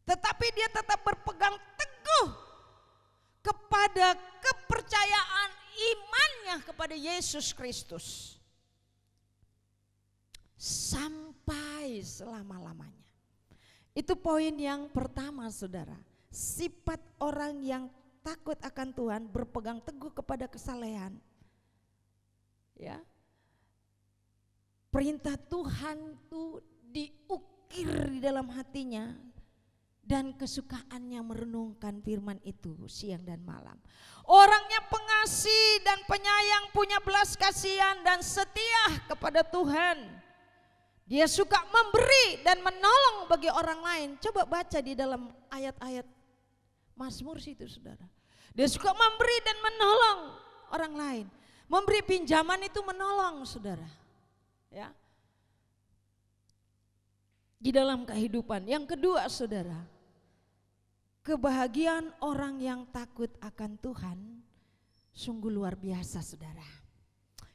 tetapi dia tetap berpegang teguh kepada kepercayaan imannya kepada Yesus Kristus sampai selama-lamanya. Itu poin yang pertama, saudara. Sifat orang yang takut akan Tuhan berpegang teguh kepada kesalehan. Ya, perintah Tuhan itu diukir di dalam hatinya, dan kesukaannya merenungkan firman itu siang dan malam. Orangnya pengasih dan penyayang, punya belas kasihan dan setia kepada Tuhan. Dia suka memberi dan menolong bagi orang lain. Coba baca di dalam ayat-ayat Mazmur situ saudara. Dia suka memberi dan menolong orang lain. Memberi pinjaman itu menolong saudara. Ya. Di dalam kehidupan. Yang kedua saudara, kebahagiaan orang yang takut akan Tuhan sungguh luar biasa saudara.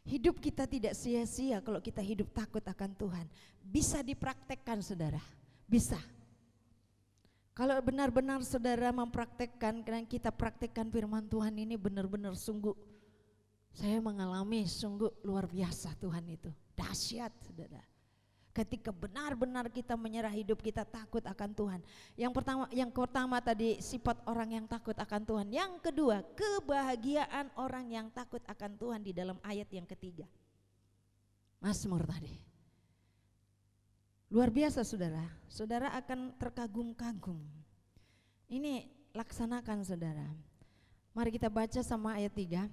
Hidup kita tidak sia-sia kalau kita hidup takut akan Tuhan. Bisa dipraktekkan saudara, bisa. Kalau benar-benar saudara mempraktekkan, dan kita praktekkan firman Tuhan ini benar-benar sungguh, saya mengalami sungguh luar biasa Tuhan itu. Dahsyat saudara. Ketika benar-benar kita menyerah hidup kita takut akan Tuhan. Yang pertama tadi sifat orang yang takut akan Tuhan. Yang kedua kebahagiaan orang yang takut akan Tuhan di dalam ayat yang ketiga. Mazmur tadi. Luar biasa saudara. Saudara akan terkagum-kagum. Ini laksanakan saudara. Mari kita baca sama ayat 3.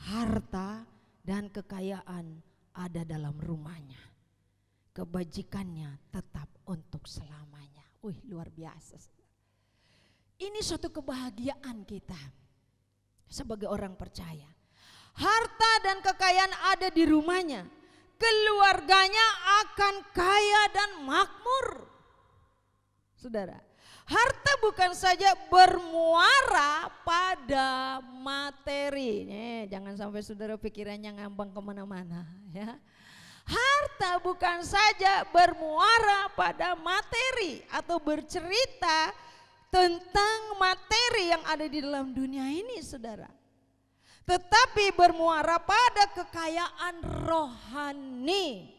Harta dan kekayaan ada dalam rumahnya. Kebajikannya tetap untuk selamanya. Wih luar biasa. Ini suatu kebahagiaan kita sebagai orang percaya. Harta dan kekayaan ada di rumahnya. Keluarganya akan kaya dan makmur. Saudara, harta bukan saja bermuara pada materi. Jangan sampai saudara pikirannya ngambang kemana-mana ya. Harta bukan saja bermuara pada materi atau bercerita tentang materi yang ada di dalam dunia ini saudara. Tetapi bermuara pada kekayaan rohani.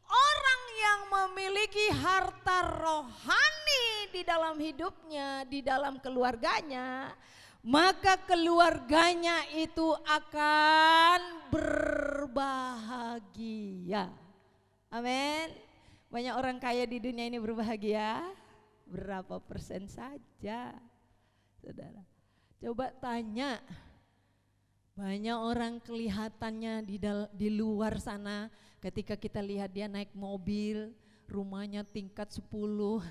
Orang yang memiliki harta rohani di dalam hidupnya, di dalam keluarganya, maka keluarganya itu akan berbahagia. Amin. Banyak orang kaya di dunia ini berbahagia. Berapa persen saja, saudara? Coba tanya. Banyak orang kelihatannya di luar sana ketika kita lihat dia naik mobil, rumahnya tingkat 10.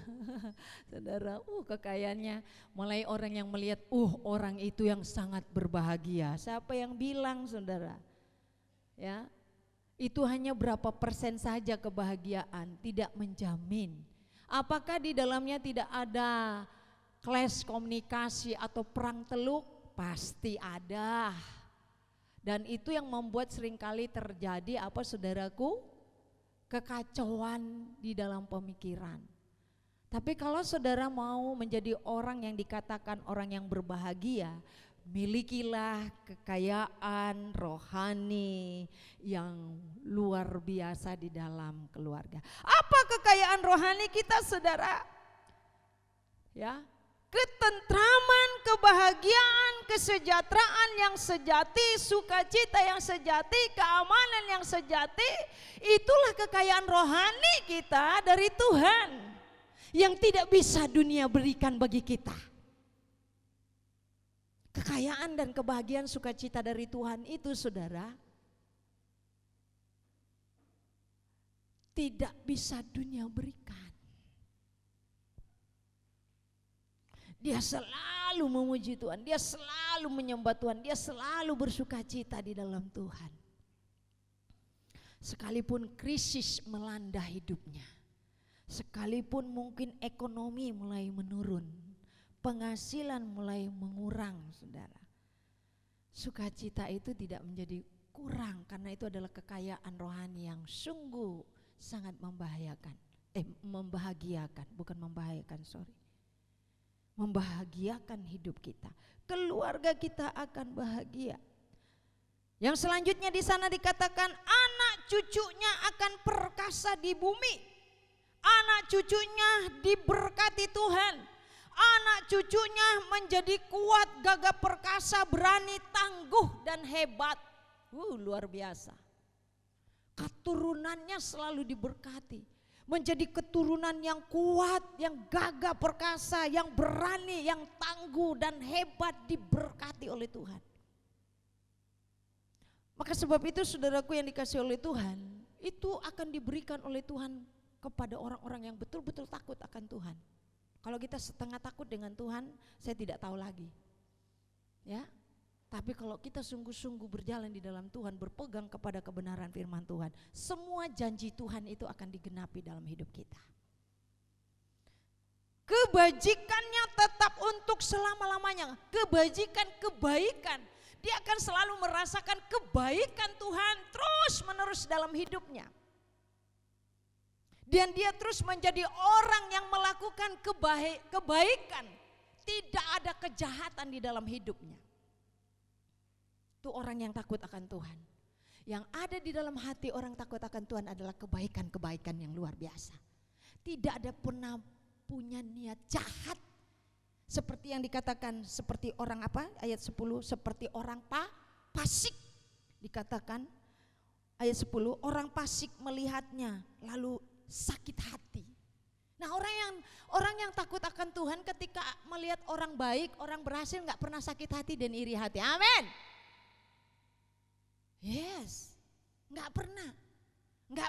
Saudara, kekayaannya mulai orang yang melihat, orang itu yang sangat berbahagia. Siapa yang bilang saudara? Ya. Itu hanya berapa persen saja kebahagiaan, tidak menjamin. Apakah di dalamnya tidak ada clash komunikasi atau perang teluk? Pasti ada. Dan itu yang membuat seringkali terjadi apa saudaraku? Kekacauan di dalam pemikiran. Tapi kalau saudara mau menjadi orang yang dikatakan orang yang berbahagia, milikilah kekayaan rohani yang luar biasa di dalam keluarga. Apa kekayaan rohani kita saudara? Ya. Ketentraman, kebahagiaan, kesejahteraan yang sejati, sukacita yang sejati, keamanan yang sejati, itulah kekayaan rohani kita dari Tuhan yang tidak bisa dunia berikan bagi kita. Kekayaan dan kebahagiaan sukacita dari Tuhan itu saudara tidak bisa dunia berikan. Dia selalu memuji Tuhan, dia selalu menyembah Tuhan, dia selalu bersukacita di dalam Tuhan. Sekalipun krisis melanda hidupnya, sekalipun mungkin ekonomi mulai menurun, penghasilan mulai mengurang saudara. Sukacita itu tidak menjadi kurang karena itu adalah kekayaan rohani yang sungguh sangat membahagiakan, bukan membahayakan, membahagiakan hidup kita. Keluarga kita akan bahagia. Yang selanjutnya di sana dikatakan anak cucunya akan perkasa di bumi. Anak cucunya diberkati Tuhan. Anak cucunya menjadi kuat, gagah perkasa, berani, tangguh dan hebat. Luar biasa. Keturunannya selalu diberkati. menjadi keturunan yang kuat, yang gagah perkasa, yang berani, yang tangguh dan hebat, diberkati oleh Tuhan. Maka sebab itu saudaraku yang dikasihi oleh Tuhan, itu akan diberikan oleh Tuhan kepada orang-orang yang betul-betul takut akan Tuhan. Kalau kita setengah takut dengan Tuhan, saya tidak tahu lagi. Ya. Tapi kalau kita sungguh-sungguh berjalan di dalam Tuhan, berpegang kepada kebenaran firman Tuhan, semua janji Tuhan itu akan digenapi dalam hidup kita. Kebajikannya tetap untuk selama-lamanya. Kebaikan. Dia akan selalu merasakan kebaikan Tuhan terus menerus dalam hidupnya. Dan dia terus menjadi orang yang melakukan kebaikan. Tidak ada kejahatan di dalam hidupnya. Itu orang yang takut akan Tuhan. Yang ada di dalam hati orang takut akan Tuhan adalah kebaikan-kebaikan yang luar biasa. Tidak ada pernah punya niat jahat. Seperti yang dikatakan, seperti orang apa? Ayat 10, seperti orang fasik. Dikatakan ayat 10, orang fasik melihatnya lalu sakit hati. Nah, orang yang takut akan Tuhan ketika melihat orang baik, orang berhasil, nggak pernah sakit hati dan iri hati. Amin. Yes, nggak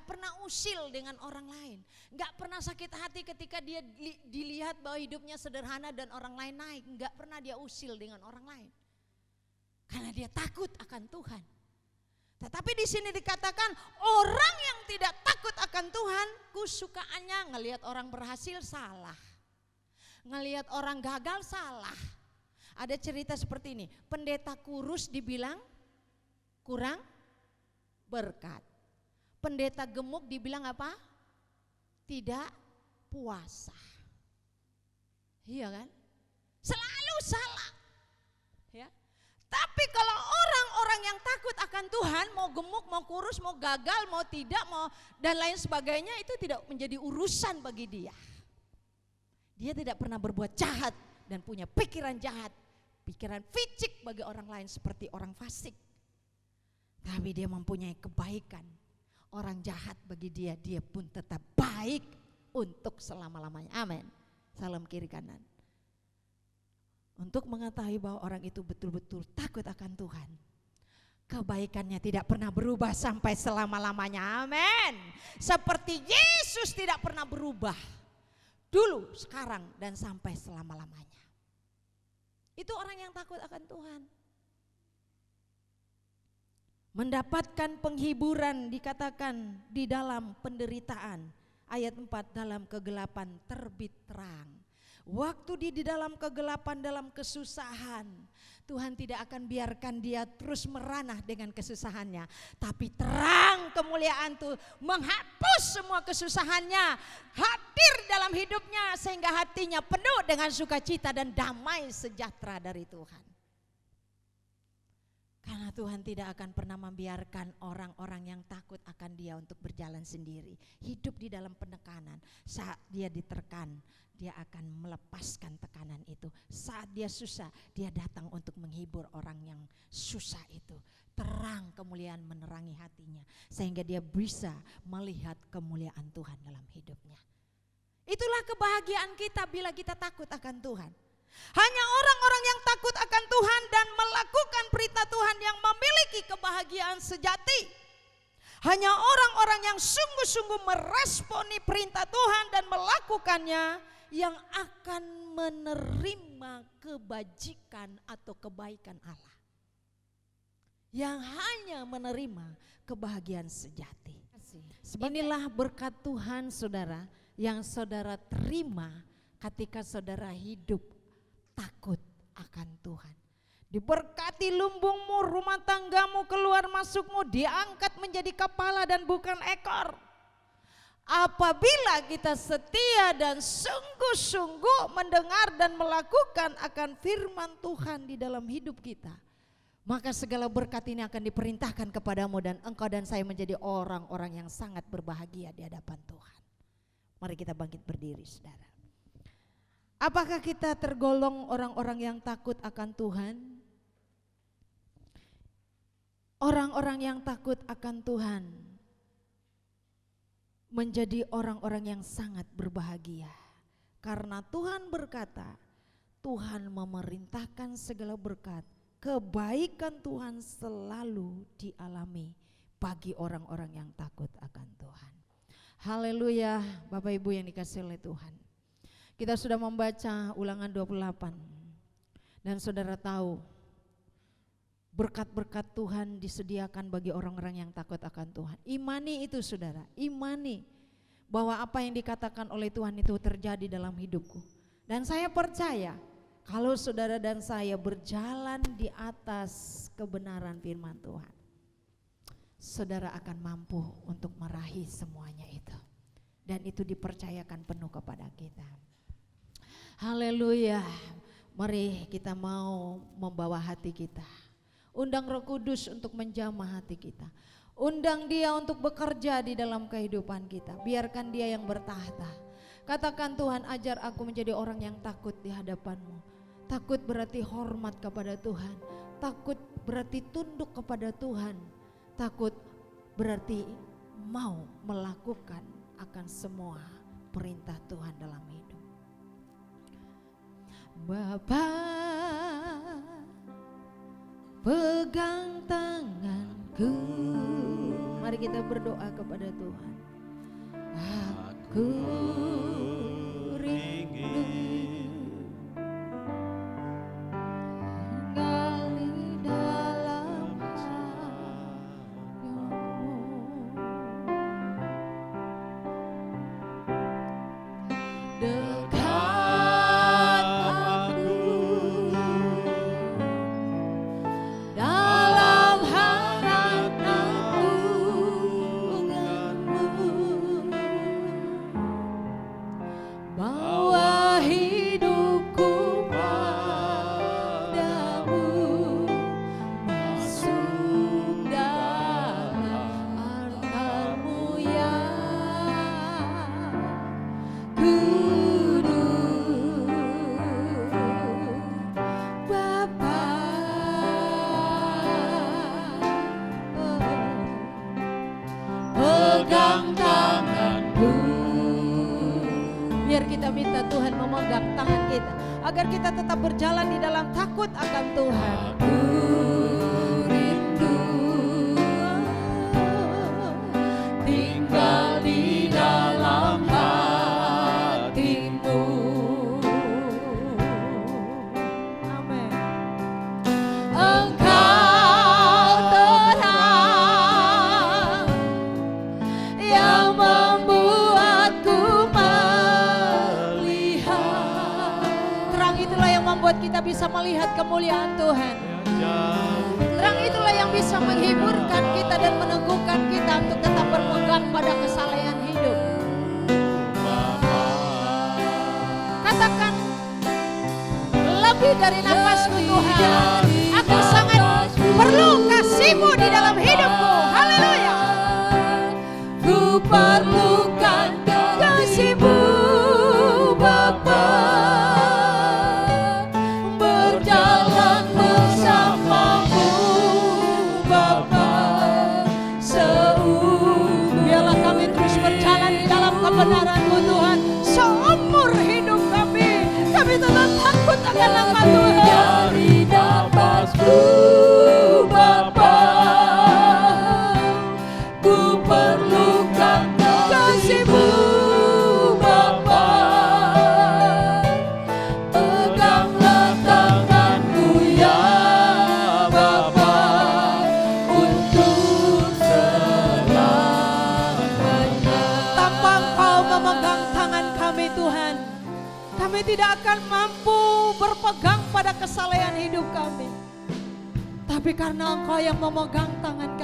pernah usil dengan orang lain, nggak pernah sakit hati ketika dia dilihat bahwa hidupnya sederhana dan orang lain naik, nggak pernah dia usil dengan orang lain, karena dia takut akan Tuhan. Tetapi di sini dikatakan orang yang tidak takut akan Tuhan, kesukaannya ngelihat orang berhasil salah, ngelihat orang gagal salah. Ada cerita seperti ini, pendeta kurus dibilang kurang berkat. Pendeta gemuk dibilang apa? Tidak puasa. Iya kan? Selalu salah. Ya. Tapi kalau orang-orang yang takut akan Tuhan, mau gemuk, mau kurus, mau gagal, mau tidak, mau dan lain sebagainya, itu tidak menjadi urusan bagi dia. Dia tidak pernah berbuat jahat dan punya pikiran jahat, pikiran ficik bagi orang lain seperti orang fasik. Tapi dia mempunyai kebaikan. Orang jahat bagi dia, dia pun tetap baik untuk selama-lamanya. Amin. Salam kiri kanan. Untuk mengetahui bahwa orang itu betul-betul takut akan Tuhan, kebaikannya tidak pernah berubah sampai selama-lamanya. Amin. Seperti Yesus tidak pernah berubah dulu, sekarang, dan sampai selama-lamanya. Itu orang yang takut akan Tuhan. Mendapatkan penghiburan dikatakan di dalam penderitaan. Ayat 4, dalam kegelapan terbit terang. Waktu di dalam kegelapan, dalam kesusahan, Tuhan tidak akan biarkan dia terus meranah dengan kesusahannya. Tapi terang kemuliaan itu menghapus semua kesusahannya, hadir dalam hidupnya sehingga hatinya penuh dengan sukacita dan damai sejahtera dari Tuhan. Karena Tuhan tidak akan pernah membiarkan orang-orang yang takut akan dia untuk berjalan sendiri. Hidup di dalam penekanan. Saat dia diterkan, dia akan melepaskan tekanan itu. Saat dia susah, dia datang untuk menghibur orang yang susah itu. Terang kemuliaan menerangi hatinya. Sehingga dia bisa melihat kemuliaan Tuhan dalam hidupnya. Itulah kebahagiaan kita bila kita takut akan Tuhan. Hanya orang-orang yang takut akan Tuhan dan melakukan perintah Tuhan yang memiliki kebahagiaan sejati. Hanya orang-orang yang sungguh-sungguh meresponi perintah Tuhan dan melakukannya yang akan menerima kebajikan atau kebaikan Allah. Yang hanya menerima kebahagiaan sejati. Inilah berkat Tuhan saudara yang saudara terima ketika saudara hidup takut akan Tuhan. Diberkati lumbungmu, rumah tanggamu, keluar masukmu, diangkat menjadi kepala dan bukan ekor. Apabila kita setia dan sungguh-sungguh mendengar dan melakukan akan firman Tuhan di dalam hidup kita, maka segala berkat ini akan diperintahkan kepadamu dan engkau dan saya menjadi orang-orang yang sangat berbahagia di hadapan Tuhan. Mari kita bangkit berdiri saudara. Apakah kita tergolong orang-orang yang takut akan Tuhan? Orang-orang yang takut akan Tuhan menjadi orang-orang yang sangat berbahagia. Karena Tuhan berkata, Tuhan memerintahkan segala berkat, kebaikan Tuhan selalu dialami bagi orang-orang yang takut akan Tuhan. Haleluya, Bapak Ibu yang dikasihi oleh Tuhan. Kita sudah membaca Ulangan 28 dan saudara tahu berkat-berkat Tuhan disediakan bagi orang-orang yang takut akan Tuhan. Imani itu saudara, imani bahwa apa yang dikatakan oleh Tuhan itu terjadi dalam hidupku. Dan saya percaya kalau saudara dan saya berjalan di atas kebenaran firman Tuhan, saudara akan mampu untuk meraih semuanya itu. Dan itu dipercayakan penuh kepada kita. Haleluya. Mari kita mau membawa hati kita. Undang Roh Kudus untuk menjamah hati kita. Undang Dia untuk bekerja di dalam kehidupan kita. Biarkan Dia yang bertahta. Katakan, Tuhan, ajar aku menjadi orang yang takut di hadapan-Mu. Takut berarti hormat kepada Tuhan. Takut berarti tunduk kepada Tuhan. Takut berarti mau melakukan akan semua perintah Tuhan dalam hidup. Bapa, pegang tanganku. Mari kita berdoa kepada Tuhan. Aku rindu tinggal di dalam hati-Mu. Dekat aku dalam harapan-Mu, bawa hidupku padamu, masuk dalam arta-Mu yang kudus. Bapa, pegang tanganku. Biar kita minta Tuhan memegang tangan kita, agar kita tetap berjalan di dalam takut akan Tuhan. Aku rindu tinggal di dalam hati-Mu. Amin. Engkau terang yang membuatku melihat. Terang itulah yang membuat kita bisa melihat kemuliaan Tuhan. Terang itulah yang bisa menghiburkan kita dan meneguhkan kita untuk tetap berpegang pada kesalehan hidup. Katakan, lebih dari nafasku Tuhan, aku sangat perlu kasih-Mu di dalam hidupku. Haleluya. Ku perlukan kasih-Mu Bapa, berjalan bersama-Mu Bapa seumur. Biarlah kami terus berjalan di dalam kebenaran-Mu Tuhan seumur hidup kami. Kami tetap takut akan nama Tuhan. Dari nafasku Bapa, ku perlukan kasih-Mu Bapa, peganglah tanganku ya Bapa, untuk selamanya. Tanpa Engkau memegang tangan kami Tuhan, kami tidak akan mampu berpegang pada kesalehan hidup kami. Tapi karena Engkau yang memegang tangan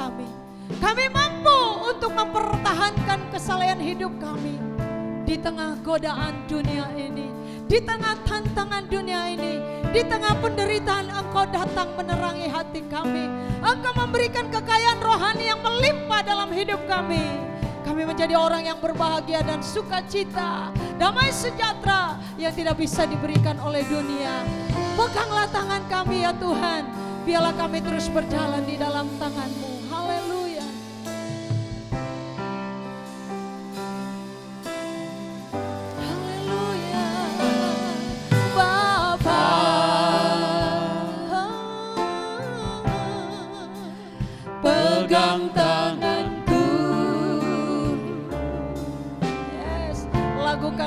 kami mampu untuk mempertahankan kesalehan hidup kami. Di tengah godaan dunia ini, di tengah tantangan dunia ini, di tengah penderitaan, Engkau datang menerangi hati kami. Engkau memberikan kekayaan rohani yang melimpah dalam hidup kami. Kami menjadi orang yang berbahagia dan sukacita, damai sejahtera yang tidak bisa diberikan oleh dunia. Peganglah tangan kami ya Tuhan, biarlah kami terus berjalan di dalam tangan-Mu. Haleluya.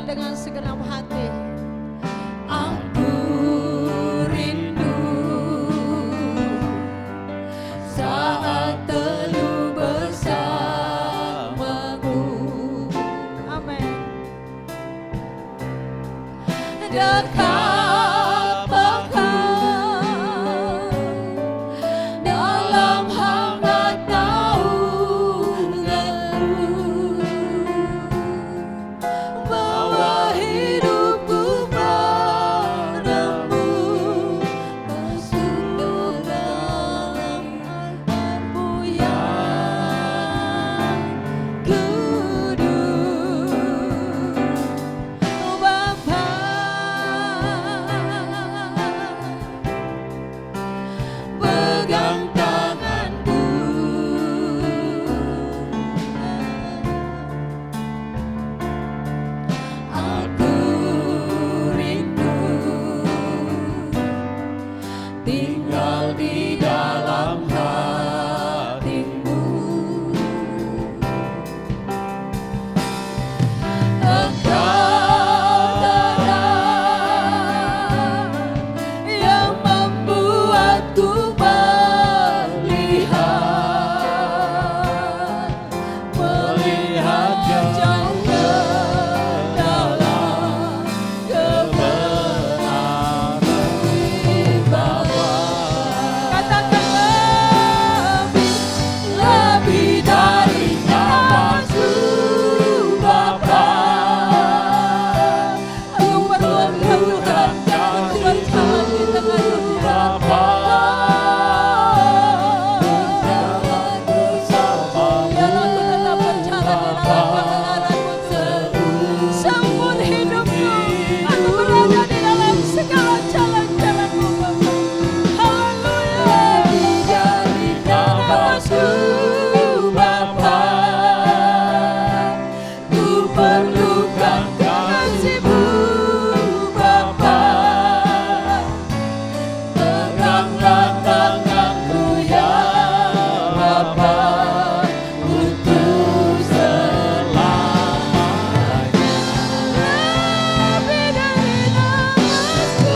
katakan dengan segenap hati. Aku rindu saat teduh bersamamu. Amin. Dekat pekan dalam hangat naunganmu, bawa hidupku padamu, masuk ke dalam hartamu yang kudus. Bapa, pegang tanganku, aku rindu tinggal di dalam hatimu. Engkau terang yang membuatku melihat jauh ke dalam kebenaran Bapa. Katakan lebih dari nafsu Bapa. Aku perlukan berjalan di tengah dunia Bapa. Biarlah aku tetap berjalan di dalam kebenaran-Mu seumur hidupku. Aku berada di dalam segala jalan-jalan-Mu Bapa. Haleluya. Dari nafsu Bapa, ku perlukan kasih-Mu Bapa. Peganglah tanganku ya Bapa, untuk selamanya.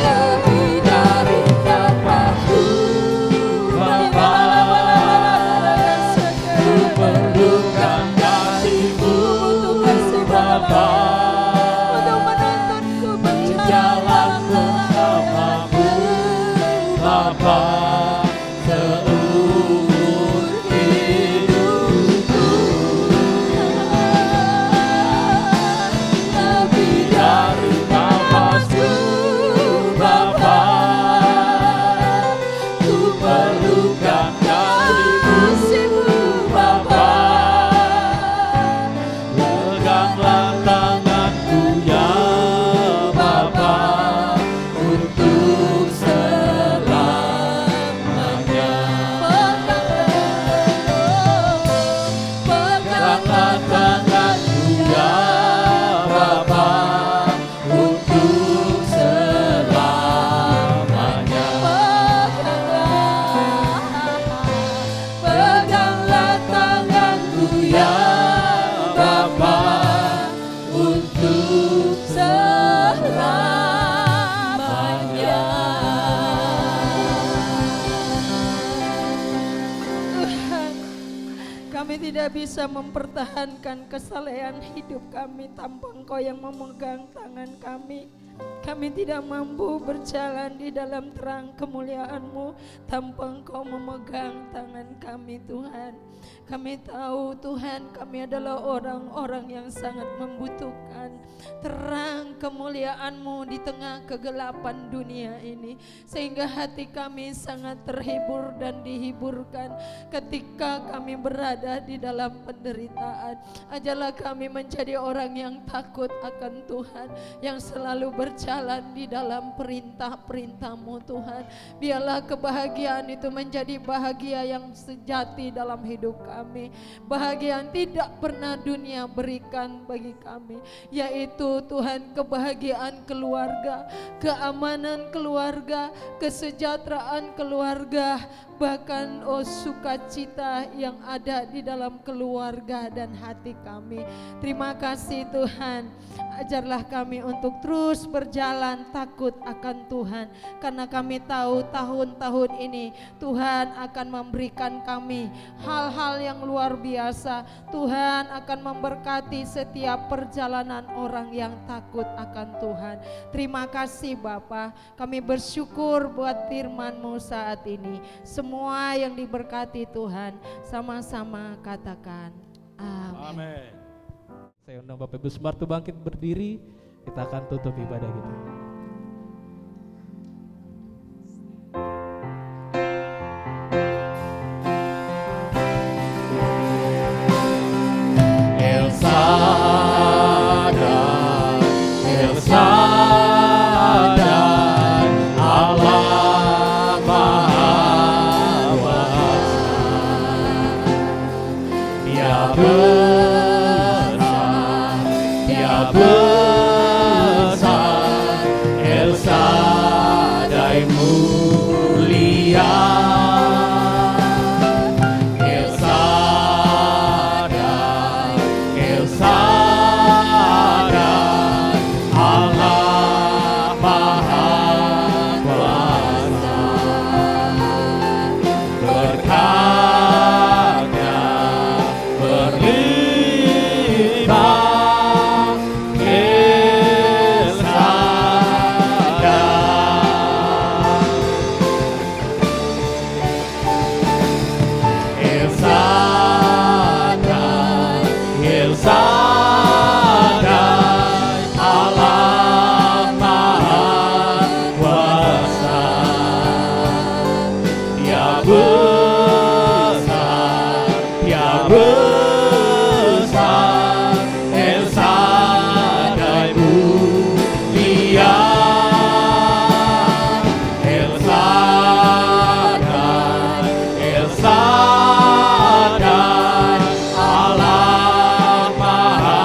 Lebih dari nafsu Bapa, ku perlukan kasih-Mu Bapa. Untuk menuntunku Jalan bersamamu Bapa, seumur hidupku. Lebih dari nafsu Bapa, ku perlukan kasih-Mu Bapa. Peganglah tanganku ya Bapa, untuk selamanya. Peganglah tanganku ya Bapa, untuk selamanya. Peganglah tanganku ya Bapa, untuk selamanya. Tuhan, kami tidak bisa mempertahankan kesalehan hidup kami tanpa Engkau yang memegang tangan kami. Kami tidak mampu berjalan di dalam terang kemuliaan-Mu tanpa Engkau memegang tangan kami Tuhan. Kami tahu Tuhan, kami adalah orang-orang yang sangat membutuhkan terang kemuliaan-Mu di tengah kegelapan dunia ini. Sehingga hati kami sangat terhibur dan dihiburkan ketika kami berada di dalam penderitaan. Ajarlah kami menjadi orang yang takut akan Tuhan, yang selalu berjalan di dalam perintah-perintah-Mu Tuhan. Biarlah kebahagiaan itu menjadi bahagia yang sejati dalam hidup kami. Bahagia yang tidak pernah dunia berikan bagi kami, yaitu Tuhan kebahagiaan keluarga, keamanan keluarga, kesejahteraan keluarga, bahkan sukacita yang ada di dalam keluarga dan hati kami. Terima kasih Tuhan, ajarlah kami untuk terus berjalan takut akan Tuhan, karena kami tahu tahun-tahun ini Tuhan akan memberikan kami hal-hal yang luar biasa. Tuhan akan memberkati setiap perjalanan orang yang takut akan Tuhan. Terima kasih Bapa, kami bersyukur buat firman-Mu saat ini. Semua yang diberkati Tuhan, sama-sama katakan amin. Amin. Saya undang Bapak Ibu Sumartu bangkit berdiri, kita akan tutup ibadah kita. El Shaddai, El Shaddai, Allah Maha Kuasa. Dia besar, Dia besar, El Shaddai mulia. El Shaddai, El Shaddai, Allah Maha Kuasa. Berkatnya berlimpah, El Shaddai. El Shaddai, El Shaddai, Allah Maha Kuasa. Dia besar, Dia besar, El Shaddai mulia. El Shaddai, El Shaddai, Allah Maha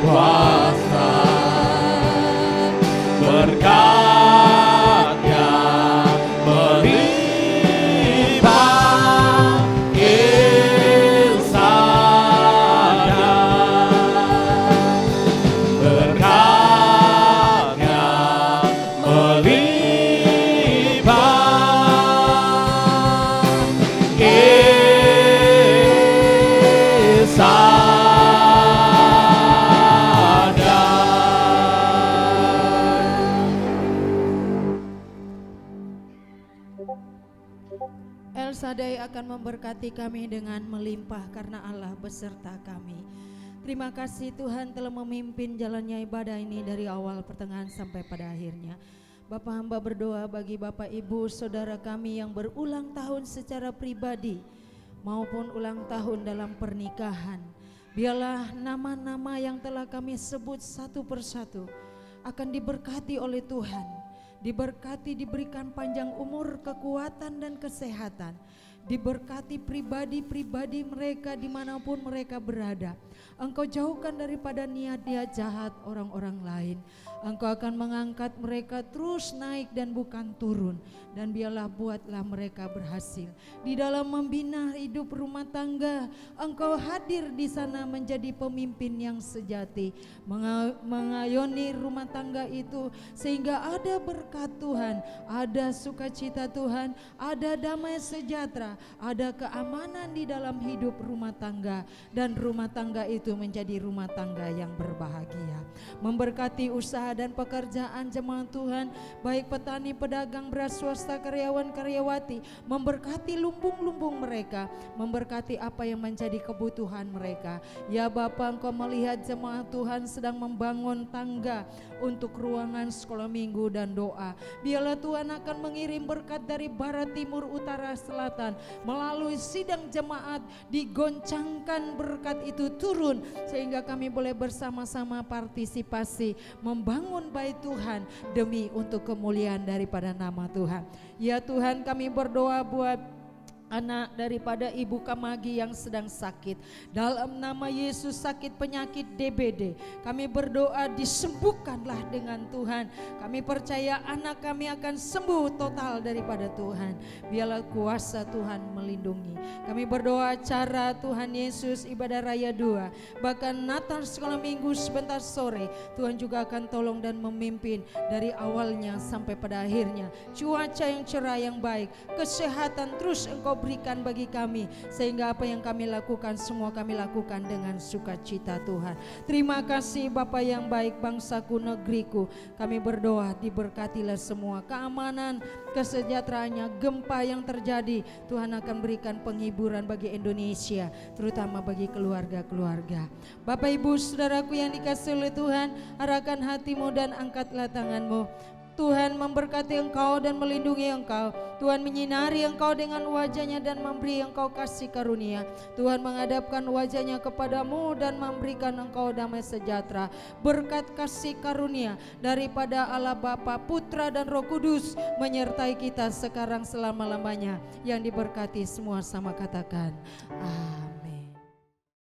Kuasa. Berkatnya melimpah, El Shaddai. Berkatnya melimpah, El Shaddai. El Shaddai akan memberkati kami dengan melimpah karena Allah beserta kami. Terima kasih Tuhan telah memimpin jalannya ibadah ini dari awal pertengahan sampai pada akhirnya. Bapak hamba berdoa bagi Bapak Ibu saudara kami yang berulang tahun secara pribadi maupun ulang tahun dalam pernikahan. Biarlah nama-nama yang telah kami sebut satu persatu akan diberkati oleh Tuhan. Diberkati, diberikan panjang umur, kekuatan dan kesehatan. Diberkati pribadi-pribadi mereka dimanapun mereka berada. Engkau jauhkan daripada niat-niat jahat orang-orang lain. Engkau akan mengangkat mereka terus naik dan bukan turun. Dan biarlah buatlah mereka berhasil di dalam membina hidup rumah tangga. Engkau hadir di sana menjadi pemimpin yang sejati, mengayoni rumah tangga itu sehingga ada berkat Tuhan, ada sukacita Tuhan, ada damai sejahtera, ada keamanan di dalam hidup rumah tangga, dan rumah tangga itu menjadi rumah tangga yang berbahagia. Memberkati usaha dan pekerjaan jemaat Tuhan, baik petani, pedagang, beras swasta, karyawan-karyawati, memberkati lumbung-lumbung mereka, memberkati apa yang menjadi kebutuhan mereka. Ya Bapa, Engkau melihat jemaat Tuhan sedang membangun tangga untuk ruangan sekolah minggu dan doa. Biarlah Tuhan akan mengirim berkat dari barat, timur, utara, selatan, melalui sidang jemaat digoncangkan berkat itu turun sehingga kami boleh bersama-sama partisipasi membangun bait Tuhan demi untuk kemuliaan daripada nama Tuhan. Ya Tuhan, kami berdoa buat anak daripada Ibu Kamagi yang sedang sakit. Dalam nama Yesus, sakit penyakit DBD kami berdoa disembuhkanlah dengan Tuhan. Kami percaya anak kami akan sembuh total daripada Tuhan. Biarlah kuasa Tuhan melindungi. Kami berdoa acara Tuhan Yesus ibadah raya 2, bahkan Natal sekolah minggu sebentar sore, Tuhan juga akan tolong dan memimpin dari awalnya sampai pada akhirnya. Cuaca yang cerah yang baik, kesehatan terus Engkau berikan bagi kami, sehingga apa yang kami lakukan semua kami lakukan dengan sukacita Tuhan. Terima kasih Bapa yang baik, bangsaku, negeriku, kami berdoa diberkatilah semua keamanan, kesejahteraannya. Gempa yang terjadi Tuhan akan berikan penghiburan bagi Indonesia, terutama bagi keluarga-keluarga. Bapak Ibu Saudaraku yang dikasihi oleh Tuhan, arahkan hatimu dan angkatlah tanganmu. Tuhan memberkati engkau dan melindungi engkau. Tuhan menyinari engkau dengan wajahnya dan memberi engkau kasih karunia. Tuhan menghadapkan wajahnya kepadamu dan memberikan engkau damai sejahtera. Berkat kasih karunia daripada Allah Bapa, Putra dan Roh Kudus menyertai kita sekarang selama-lamanya. Yang diberkati semua sama katakan amin.